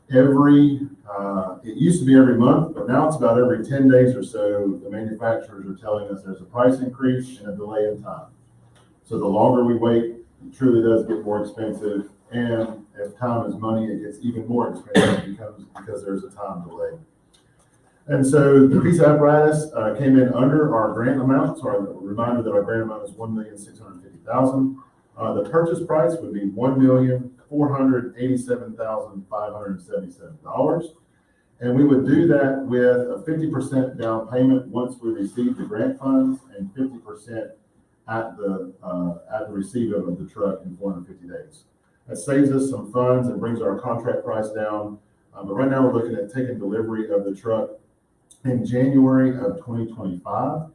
It used to be every month, but now it's about every 10 days or so, the manufacturers are telling us there's a price increase and a delay in time. So the longer we wait, it truly does get more expensive. And if time is money, it gets even more expensive because there's a time delay. And so the piece of apparatus came in under our grant amount. So a reminder that our grant amount is $1,650,000. The purchase price would be $1,487,577. And we would do that with a 50% down payment once we receive the grant funds and 50% at the receipt of the truck in 450 days. That saves us some funds and brings our contract price down. But right now we're looking at taking delivery of the truck in January of 2025.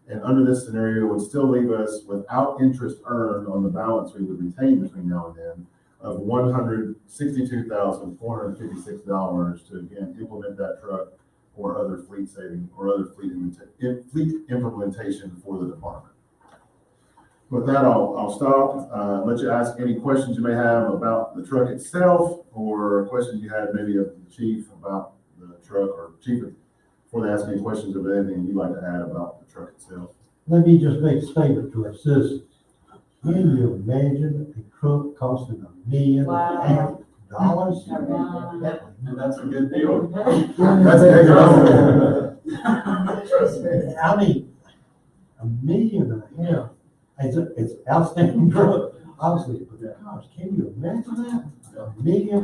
And under this scenario, it would still leave us without interest earned on the balance we would retain between now and then of $162,456 to again implement that truck or other fleet saving or other fleet implementation for the department. With that, I'll stop, let you ask any questions you may have about the truck itself, or questions you had maybe of the chief about the truck, or chief, before they ask any questions of anything you'd like to add about the truck itself. Let me just make a statement to our citizens. Can you imagine a truck costing $1.5 million? And that's a good deal. That's a good deal. I mean, $1.5 million. It's outstanding truck, obviously, but gosh, can you imagine that? $1.5 million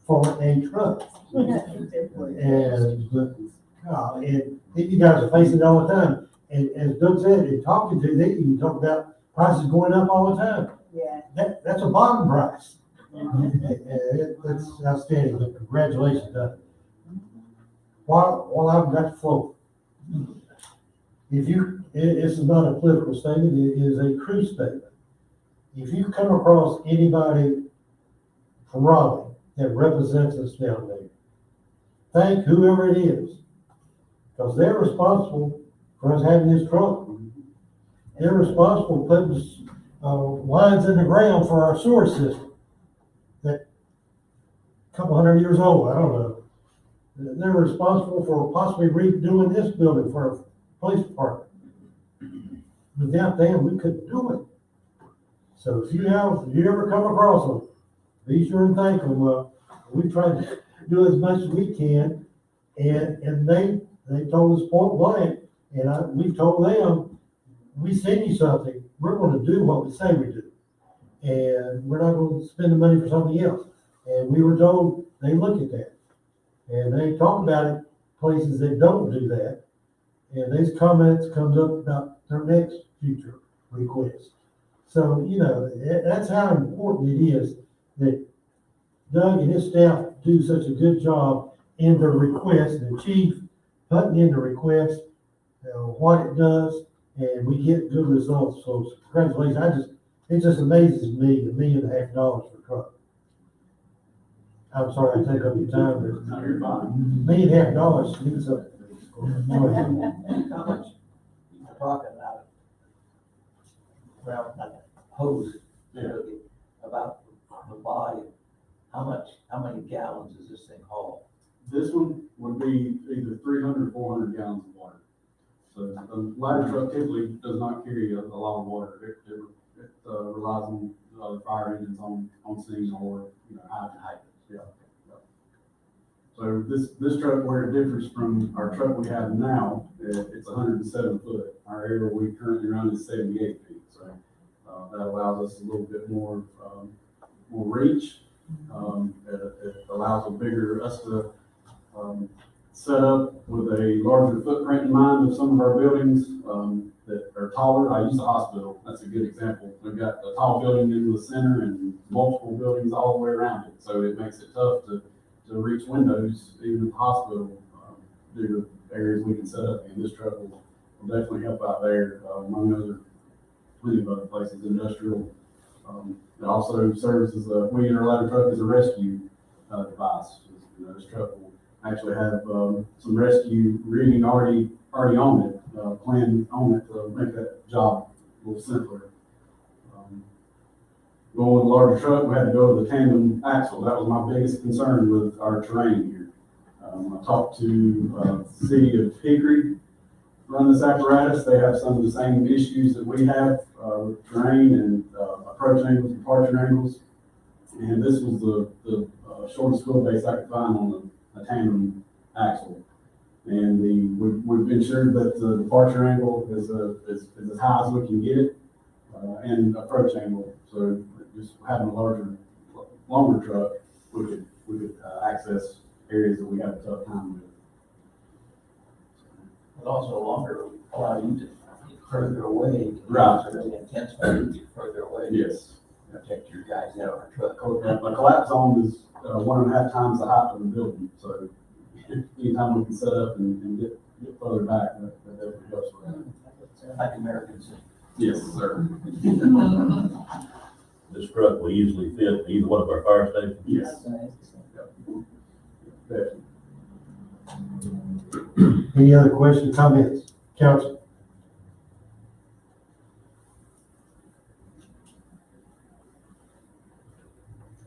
for a truck. And, but, God, and you guys are facing it all the time. And as Doug said, in talking to them, you talk about prices going up all the time. Yeah. That's a bottom price. That's outstanding, but congratulations, Doug. While I've got the floor, this is not a political statement, it is a true statement. If you come across anybody from Raleigh that represents us down there, thank whoever it is, because they're responsible for us having this truck. They're responsible for putting lines in the ground for our sewer system that a couple hundred years old, I don't know. They're responsible for possibly redoing this building for our police department. Without them, we couldn't do it. So if you ever come across them, be sure and thank them. We try to do as much as we can, and they told us point blank, and we told them, we send you something, we're going to do what we say we do, and we're not going to spend the money for something else. And we were told they look at that, and they talk about it places that don't do that, and these comments comes up about their next future request. So, that's how important it is that Doug and his staff do such a good job in their request, the chief putting in the request, what it does, and we get good results. So congratulations. It just amazes me, $1.5 million for a truck. I'm sorry I take up your time, but No, you're fine. $1.5 million means something. Go ahead. How much you're talking about? Well, not hose, about the volume. How many gallons does this thing haul? This one would be either 300 or 400 gallons of water. So the ladder truck typically does not carry a lot of water. It relies on fire engines on scene or, hydrants. Yeah. So this truck, where it differs from our truck we have now, it's 107 foot. Our area we currently run is 78 feet. So that allows us a little bit more reach. It allows us to set up with a larger footprint in mind of some of our buildings that are taller. I use the hospital. That's a good example. We've got a tall building in the center and multiple buildings all the way around it. So it makes it tough to reach windows, even at the hospital, due to areas we can set up in. This truck will definitely help out there, among plenty of other places, industrial. It also serves as we use our ladder truck as a rescue device. This truck will actually have some rescue rigging already on it, planned on it to make that job a little simpler. Going with a larger truck, we had to go with the tandem axle. That was my biggest concern with our terrain here. I talked to the city of Hickory, run this apparatus. They have some of the same issues that we have with terrain and approach angles, departure angles. And this was the shortest wheelbase I could find on a tandem axle. And we've ensured that the departure angle is as high as we can get it, and approach angle. So just having a longer truck, we could access areas that we have a tough time with. But also longer allow you to get further away. Right. It's really intense when you get further away. Yes. Protect your guys out of our truck. The collapse zone is 1.5 times the height of the building. So anytime we can set up and get further back, that definitely helps with that. Like Americans. Yes, sir. This truck will easily fit either one of our fire stations. Yes. Definitely. Any other questions, comments, council?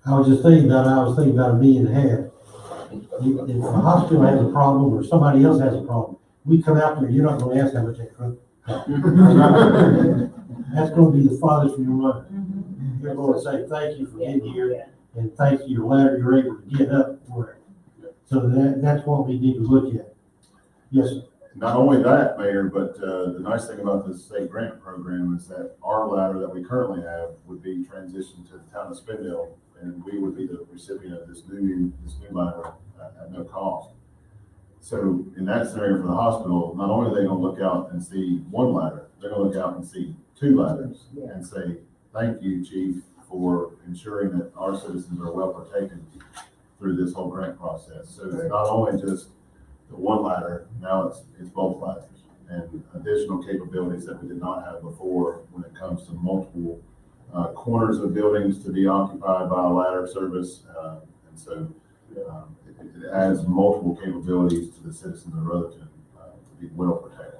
I was just thinking about, $1.5 million. If the hospital has a problem or somebody else has a problem, we come out there, you're not gonna ask how much that cost. That's gonna be the farthest from your money. You're gonna say, thank you for getting here, and thank you, you're able to get up for it. So that's what we need to look at. Yes, sir. Not only that, Mayor, but the nice thing about this state grant program is that our ladder that we currently have would be transitioned to the town of Spindale, and we would be the recipient of this new ladder at no cost. So in that scenario for the hospital, not only are they gonna look out and see one ladder, they're gonna look out and see 2 ladders and say, thank you, Chief, for ensuring that our citizens are well protected through this whole grant process. So it's not only just the one ladder, now it's both ladders and additional capabilities that we did not have before when it comes to multiple corners of buildings to be occupied by a ladder service. And so it adds multiple capabilities to the citizens of Rutherford to be well protected.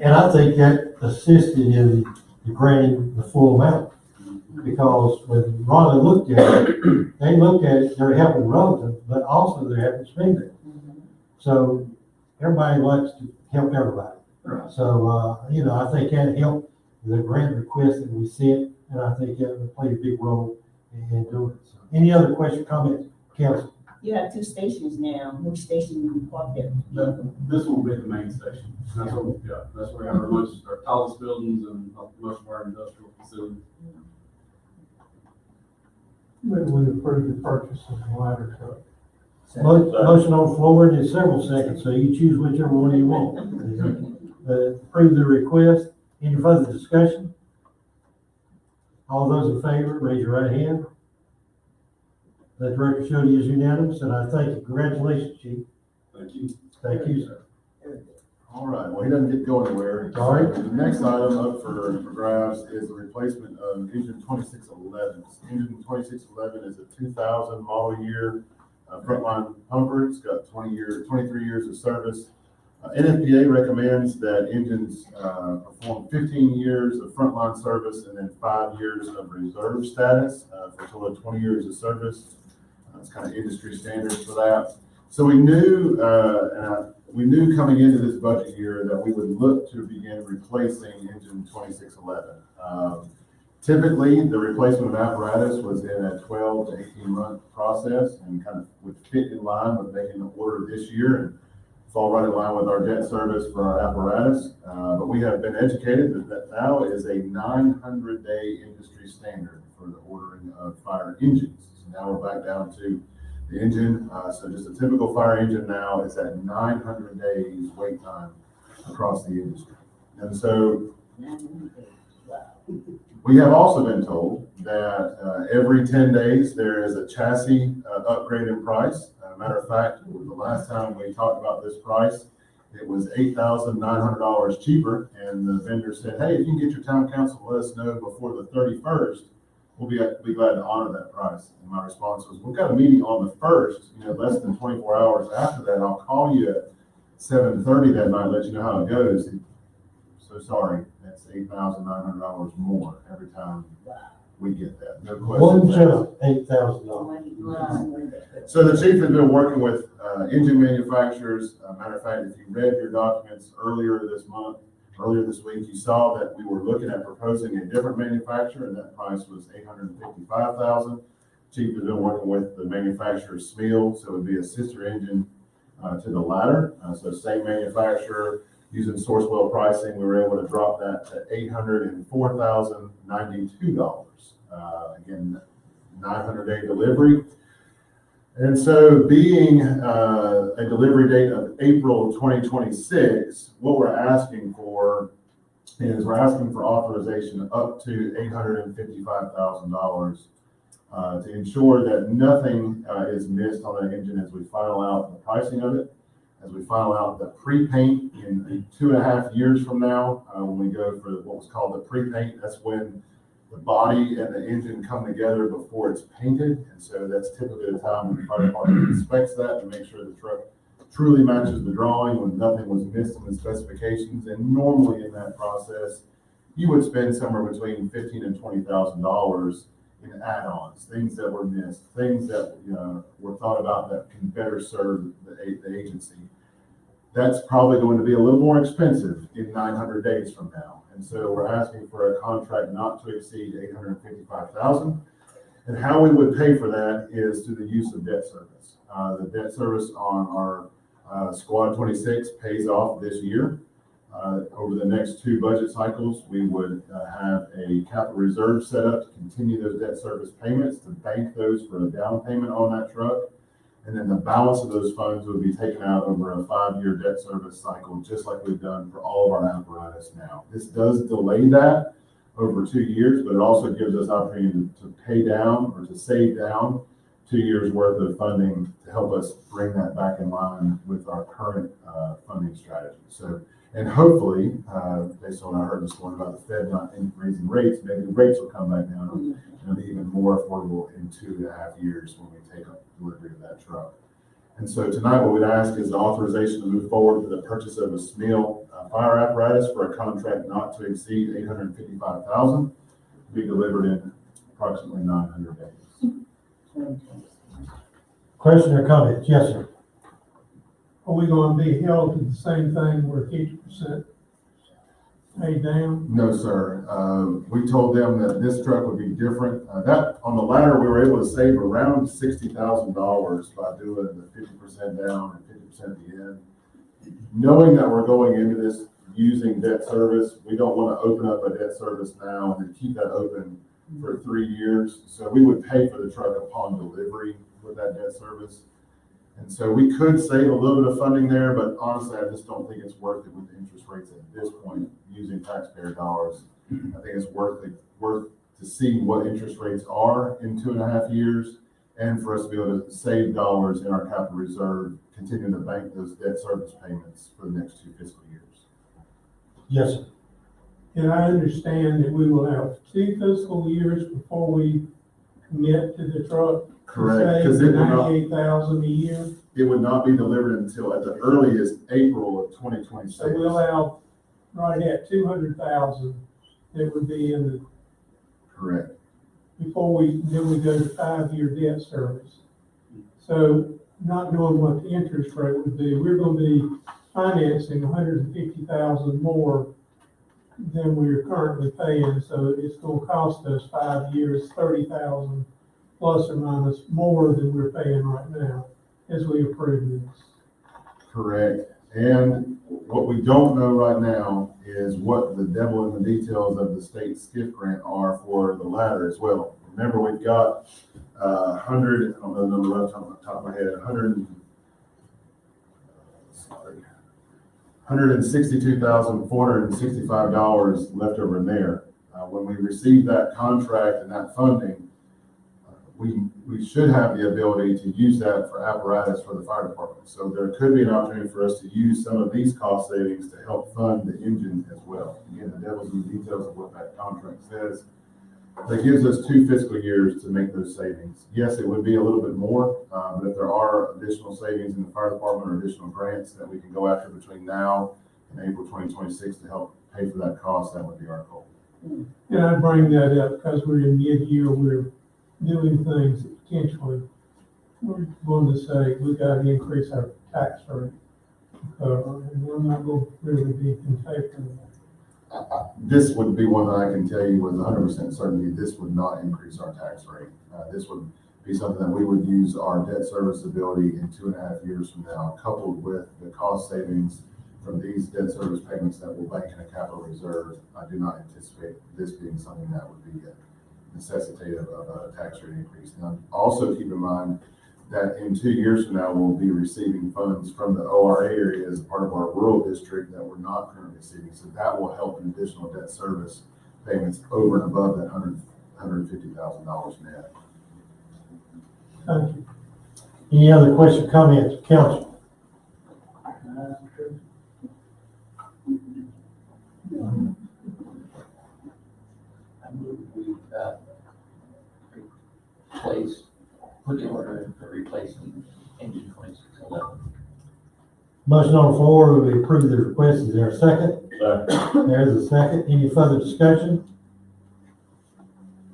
And I think that assisted in granting the full amount. Because when Raleigh looked at it, they looked at it, they're helping Rutherford, but also they're helping Spindale. So everybody likes to help everybody. Right. So, I think that helped the grant request that we sent, and I think that played a big role in doing it. So, any other question, comment, council? You have 2 stations now. Which station do you park at? This will be the main station. That's what we've got. That's where we have our tallest buildings and most of our industrial facilities. We approve the purchase of the ladder truck. Motion on the floor, and it's several seconds, so you choose whichever one you want. Approve the request. Any further discussion? All those in favor, raise your right hand. Let the record show you is unanimous, and I thank you. Congratulations, Chief. Thank you. Thank you, sir. All right, well, he doesn't get to go anywhere. All right. The next item up for grabs is the replacement of engine 2611. Engine 2611 is a 2000 model year frontline pumper. It's got 23 years of service. NFPA recommends that engines perform 15 years of frontline service and then 5 years of reserve status for a total of 20 years of service. It's kind of industry standards for that. So we knew, coming into this budget year that we would look to begin replacing engine 2611. Typically, the replacement of apparatus was in a 12 to 18 month process and kind of would fit in line with making the order this year and fall right in line with our debt service for our apparatus. But we have been educated that now is a 900-day industry standard for the ordering of fire engines. So now we're back down to the engine. So just a typical fire engine now is at 900 days wait time across the industry. And so we have also been told that every 10 days there is a chassis upgrade in price. Matter of fact, the last time we talked about this price, it was $8,900 cheaper, and the vendor said, hey, if you can get your town council to let us know before the 31st, we'll be glad to honor that price. And my response was, we've got a meeting on the 1st, less than 24 hours after that. I'll call you at 7:30 that night, let you know how it goes. So sorry, that's $8,900 more every time we get that. No question. One jump, $8,000. So the chief has been working with engine manufacturers. Matter of fact, if you read your documents earlier this week, you saw that we were looking at proposing a different manufacturer, and that price was $855,000. Chief has been working with the manufacturer Smeal, so it would be a sister engine to the latter. So same manufacturer, using Sourcewell pricing, we were able to drop that to $804,092. Again, 900-day delivery. And so being a delivery date of April 2026, what we're asking for is we're asking for authorization up to $855,000 to ensure that nothing is missed on that engine as we final out the pricing of it, as we final out the pre-paint in 2.5 years from now, when we go for what was called the pre-paint. That's when the body and the engine come together before it's painted. And so that's typically the time when the fire department inspects that to make sure the truck truly matches the drawing, when nothing was missed in the specifications. And normally in that process, you would spend somewhere between $15,000 and $20,000 in add-ons, things that were missed, things that, were thought about that can better serve the agency. That's probably going to be a little more expensive in 900 days from now. And so we're asking for a contract not to exceed $855,000. And how we would pay for that is through the use of debt service. The debt service on our Squad 26 pays off this year. Over the next 2 budget cycles, we would have a capital reserve set up to continue those debt service payments, to bank those for a down payment on that truck. And then the balance of those funds would be taken out over a 5-year debt service cycle, just like we've done for all of our apparatus now. This does delay that over 2 years, but it also gives us opportunity to pay down or to save down 2 years worth of funding to help us bring that back in line with our current funding strategy. So, and hopefully, based on what I heard this morning about the Fed not raising rates, maybe the rates will come back down and it'll be even more affordable in 2.5 years when we take up delivery of that truck. And so tonight, what we'd ask is the authorization to move forward with the purchase of a Smil fire apparatus for a contract not to exceed $855,000, to be delivered in approximately 900 days. Question or comments? Yes, sir. Are we gonna be held to the same thing where 50% paid down? No, sir. We told them that this truck would be different. That on the ladder, we were able to save around $60,000 by doing the 50% down and 50% at the end. Knowing that we're going into this using debt service, we don't want to open up a debt service now and then keep that open for 3 years. So we would pay for the truck upon delivery with that debt service. And so we could save a little bit of funding there, but honestly, I just don't think it's worth it with the interest rates at this point using taxpayer dollars. I think it's worth to see what interest rates are in 2.5 years and for us to be able to save dollars in our capital reserve, continue to bank those debt service payments for the next 2 fiscal years. Yes, sir. And I understand that we will have 2 fiscal years before we commit to the truck. Correct, because Save $98,000 a year. it would not be delivered until at the earliest April of 2026. So we'll have right at 200,000 that would be in the, Correct. before then we go to 5-year debt service. So not knowing what the interest rate would be, we're gonna be financing 150,000 more than we're currently paying. So it's gonna cost us 5 years, 30,000 plus or minus more than we're paying right now as we approve this. Correct. And what we don't know right now is what the devil in the details of the state SCIF grant are for the ladder as well. Remember, we've got 100, I don't know the number right off the top of my head, $162,465 left over in there. When we receive that contract and that funding, we should have the ability to use that for apparatus for the fire department. So there could be an opportunity for us to use some of these cost savings to help fund the engine as well. Again, the devil's in the details of what that contract says. That gives us 2 fiscal years to make those savings. Yes, it would be a little bit more, but if there are additional savings in the fire department or additional grants that we can go after between now and April 2026 to help pay for that cost, that would be our goal. And I bring that up because we're in mid-year, we're doing things that potentially, we're going to say, we gotta increase our tax rate. And we're not going to really be in favor of that. This would be one that I can tell you with 100% certainty, this would not increase our tax rate. This would be something that we would use our debt service ability in 2.5 years from now, coupled with the cost savings from these debt service payments that we'll bank in a capital reserve. I do not anticipate this being something that would be necessitative of a tax rate increase. Now, also keep in mind that in 2 years from now, we'll be receiving funds from the ORA area as part of our rural district that we're not currently receiving. So that will help in additional debt service payments over and above that $150,000 net. Thank you. Any other questions, comments, council? I move we put the order in for replacing engine 2611. Motion on the floor, we approve the request. Is there a second? Second. There's a second. Any further discussion?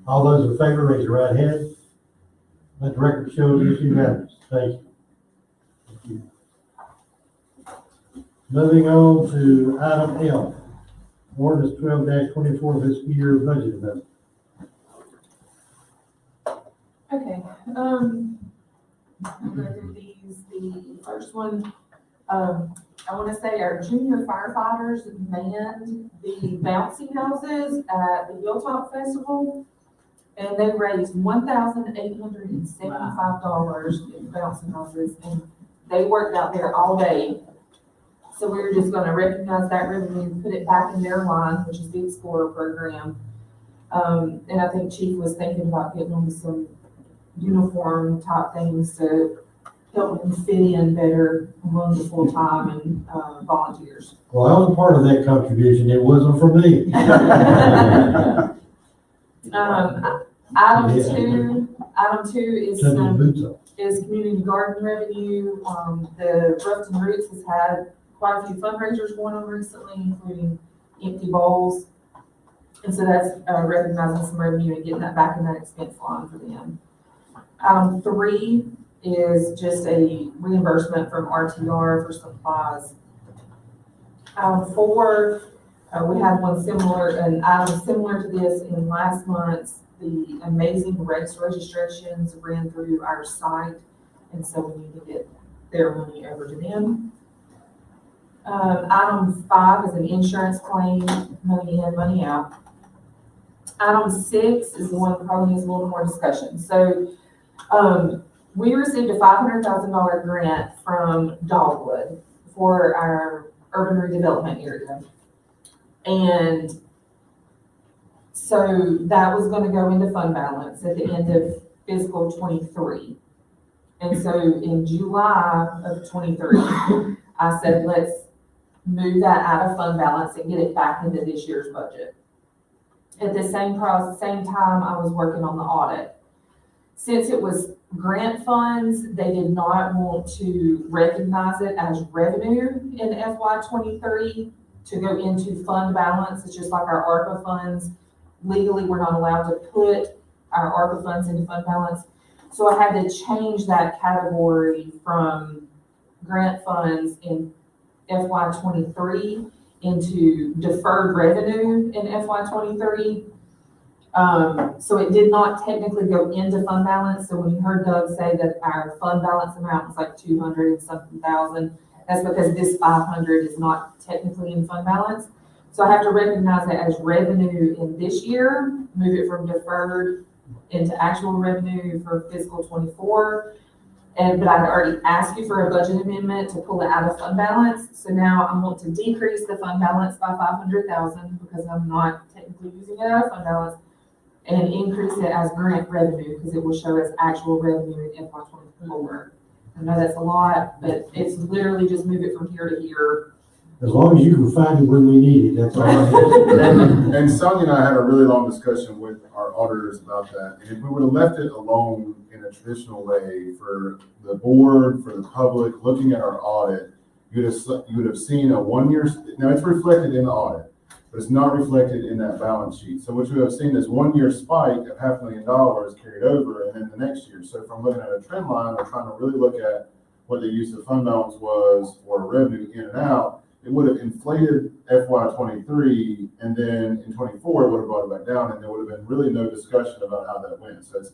All those in favor, raise your right hand. Let the record show it is unanimous. Thank you. Moving on to item L, ordinance 12-24 fiscal year budget amendment. Okay, I'll go through these. The first one, I wanna say our junior firefighters manned the bouncy houses at the Hilltop Festival. And they raised $1,875 in bouncy houses, and they worked out there all day. So we were just gonna recognize that revenue, put it back in their line, which is the Explorer program. And I think Chief was thinking about getting them some uniform type things to help them fit in better among the full-time and volunteers. Well, I was a part of that contribution. It wasn't for me. Item Yeah. two is, Took his boots off. is community garden revenue. The Rutherford Roots has had quite a few fundraisers going on recently, including empty bowls. And so that's recognizing some revenue and getting that back in that expense line for them. Item 3 is just a reimbursement from RTR for supplies. Item 4, we had an item similar to this in last month's. The amazing race registrations ran through our site, and so we need to get their money over to them. Item 5 is an insurance claim, money in, money out. Item 6 is the one that probably needs a little more discussion. So, we received a $500,000 grant from Dogwood for our urban redevelopment area. And so that was gonna go into fund balance at the end of fiscal 23. And so in July of 23, I said, let's move that out of fund balance and get it back into this year's budget. At the same time, I was working on the audit. Since it was grant funds, they did not want to recognize it as revenue in FY 23 to go into fund balance. It's just like our ARPA funds. Legally, we're not allowed to put our ARPA funds into fund balance. So I had to change that category from grant funds in FY 23 into deferred revenue in FY 23. So it did not technically go into fund balance. So when you heard Doug say that our fund balance amount was like 200 something thousand, that's because this 500 is not technically in fund balance. So I have to recognize it as revenue in this year, move it from deferred into actual revenue for fiscal 24. But I'd already asked you for a budget amendment to pull it out of fund balance. So now I want to decrease the fund balance by 500,000 because I'm not technically using it out of fund balance, and increase it as grant revenue because it will show as actual revenue in FY 24. I know that's a lot, but it's literally just move it from here to here. As long as you can find it when we need it, that's all I need. And Sonia and I had a really long discussion with our auditors about that. And if we would have left it alone in a traditional way for the board, for the public, looking at our audit, you would have seen a 1 year, now it's reflected in the audit, but it's not reflected in that balance sheet. So what you have seen is 1 year spike of $500,000 carried over and then the next year. So from looking at a trend line, we're trying to really look at what the use of fund balance was for revenue in and out. It would have inflated FY 23, and then in 24, it would have brought it back down, and there would have been really no discussion about how that went. So it's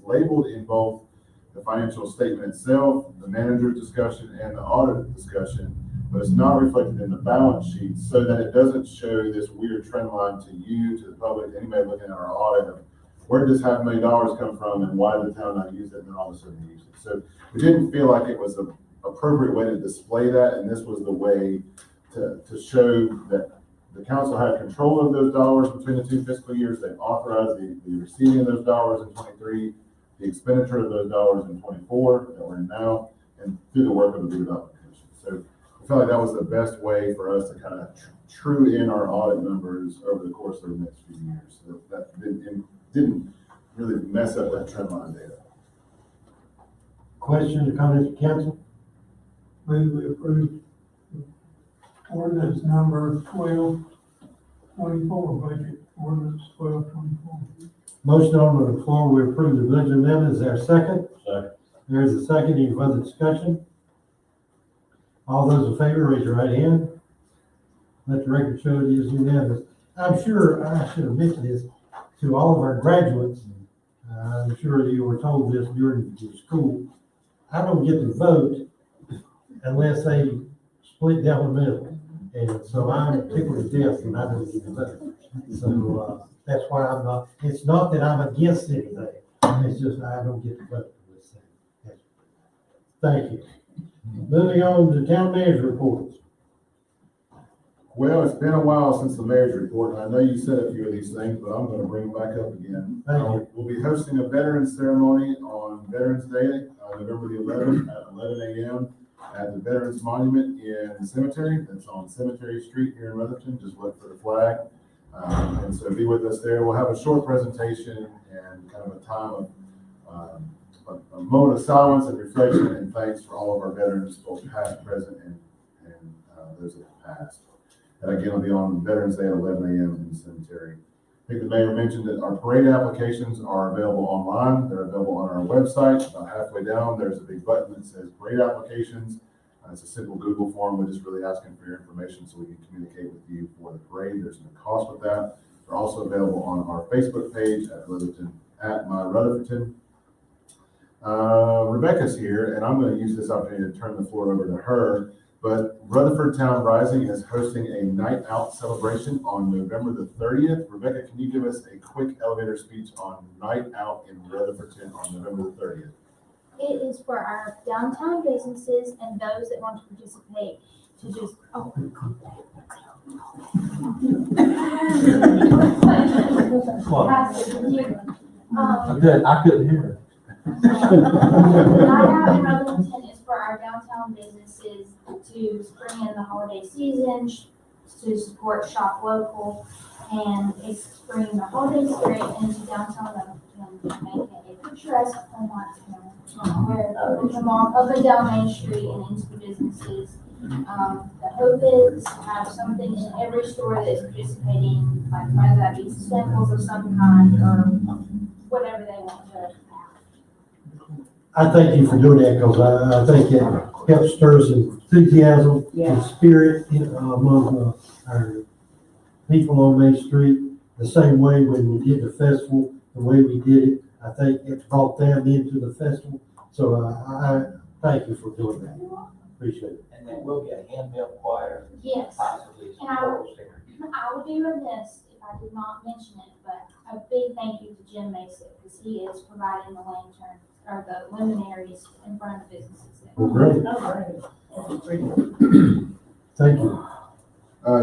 labeled in both the financial statement itself, the manager's discussion, and the audit discussion, but it's not reflected in the balance sheet so that it doesn't show this weird trend line to you, to the public, anybody looking at our audit of where does $500,000 come from and why did the town not use it, and then all of a sudden use it. So we didn't feel like it was an appropriate way to display that, and this was the way to show that the council had control of those dollars between the 2 fiscal years. They authorized the receiving of those dollars in 23, the expenditure of those dollars in 24 that we're in now, and through the work of the redevelopment commission. So I felt like that was the best way for us to kind of true in our audit numbers over the course of the next few years. So that didn't really mess up that trend line data. Questions or comments from council? Move we approve ordinance number 1224, budget ordinance 1224. Motion on the floor, we approve the budget amendment. Is there a second? Second. There's a second. Any further discussion? All those in favor, raise your right hand. Let the record show it is unanimous. I'm sure, I should have mentioned this to all of our graduates. I'm sure you were told this during your school. I don't get to vote unless they split down the middle. And so I'm tickled to death when I don't get to vote. So, that's why I'm not, it's not that I'm against anything. It's just I don't get to vote for this thing. Thank you. Moving on to town manager reports. Well, it's been a while since the mayor's report, and I know you said a few of these things, but I'm gonna bring them back up again. Thank you. We'll be hosting a veterans ceremony on Veterans Day, November the 11th at 11 a.m. at the Veterans Monument in the cemetery. That's on Cemetery Street here in Rutherford. Just look for the flag. And so be with us there. We'll have a short presentation and kind of a time of a moment of silence and reflection and thanks for all of our veterans, both past, present, and those that have passed. And again, it'll be on Veterans Day at 11 a.m. in the cemetery. I think the mayor mentioned that our parade applications are available online. They're available on our website. About halfway down, there's a big button that says parade applications. It's a simple Google form. We're just really asking for your information so we can communicate with you for the parade. There's no cost with that. They're also available on our Facebook page at My Rutherford. Rebecca's here, and I'm going to use this opportunity to turn the floor over to her. But Rutherford Town Rising is hosting a night out celebration on November the 30th. Rebecca, can you give us a quick elevator speech on night out in Rutherford on November the 30th? It is for our downtown businesses and those that want to participate to just, I couldn't hear Night Out in Rutherford is for our downtown businesses to bring in the holiday season, to support Shop Local, and it's bringing the holiday spirit into downtown Rutherford, making it a picturesque Hallmark town where people can walk up and down Main Street and into the businesses. The hope is to have something in every store that is participating, like whether that be samples of some kind or whatever they want to have. I thank you for doing that because I think it helps stir some enthusiasm and spirit among our people on Main Street. The same way when we did the festival, the way we did it, I think it brought them into the festival. So I thank you for doing that. Appreciate it. And then we'll get a handbill choir. Yes. Possibly some And choral singers. I would be remiss if I did not mention it, but a big thank you to Jim Mason because he is providing the lantern or the luminaries in front of the businesses. Well, great. Thank you.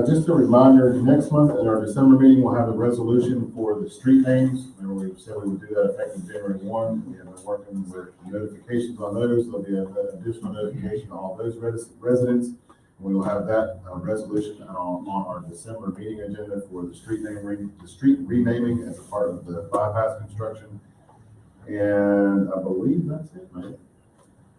Just a reminder, next month at our December meeting, we'll have a resolution for the street names. Remember, we said we would do that effective January 1. We have been working with notifications on those. There'll be an additional notification on all those residents. We will have that resolution on our December meeting agenda for the street renaming as a part of the bypass construction. And I believe that's it, man.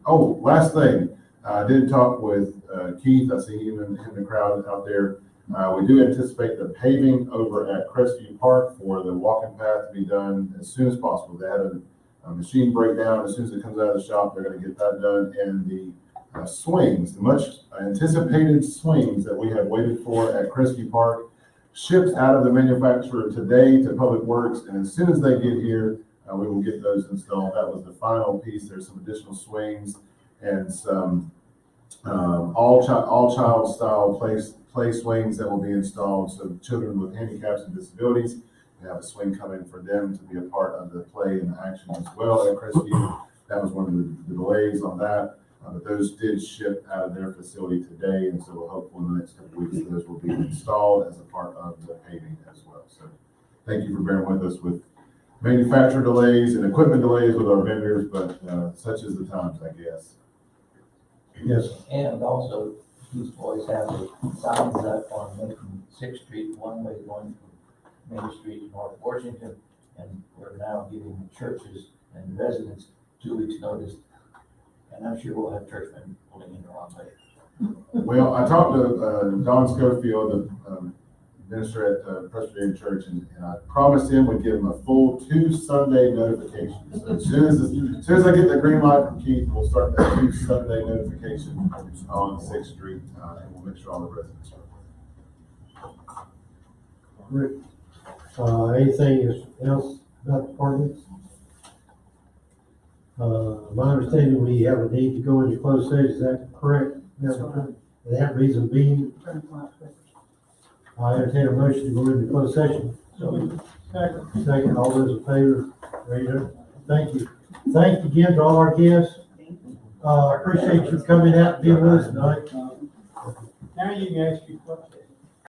Oh, last thing. I did talk with Keith. I see him in the crowd out there. We do anticipate the paving over at Crestview Park for the walking path to be done as soon as possible. They had a machine breakdown. As soon as it comes out of the shop, they're going to get that done. And the swings, the much anticipated swings that we have waited for at Crestview Park, shipped out of the manufacturer today to Public Works. And as soon as they get here, we will get those installed. That was the final piece. There's some additional swings and some all child style play swings that will be installed. So children with handicaps and disabilities, we have a swing coming for them to be a part of the play and the action as well at Crestview. That was one of the delays on that. But those did ship out of their facility today, and so we'll hope in the next couple of weeks those will be installed as a part of the paving as well. So thank you for bearing with us with manufacturer delays and equipment delays with our vendors, but such is the times, I guess. Yes. And also, these boys have the signs up on making 6th Street one way going from Main Street to North Washington. And we're now giving churches and residents 2 weeks notice. And I'm sure we'll have churchmen pulling in the wrong way. Well, I talked to Don Schofield, the minister at the Presbyterian Church, and I promised him we'd give him a full 2 Sunday notifications. So as soon as I get the green light from Keith, we'll start that 2 Sunday notification on 6th Street, and we'll make sure all the residents are. Rick, anything else about departments? My understanding, we have a need to go into closed session, is that correct? And that reason being, I entertain a motion to go into closed session. Second, all those in favor, raise your hand. Thank you. Thank you again to all our guests. Appreciate you coming out and being with us tonight. Now you can ask your question.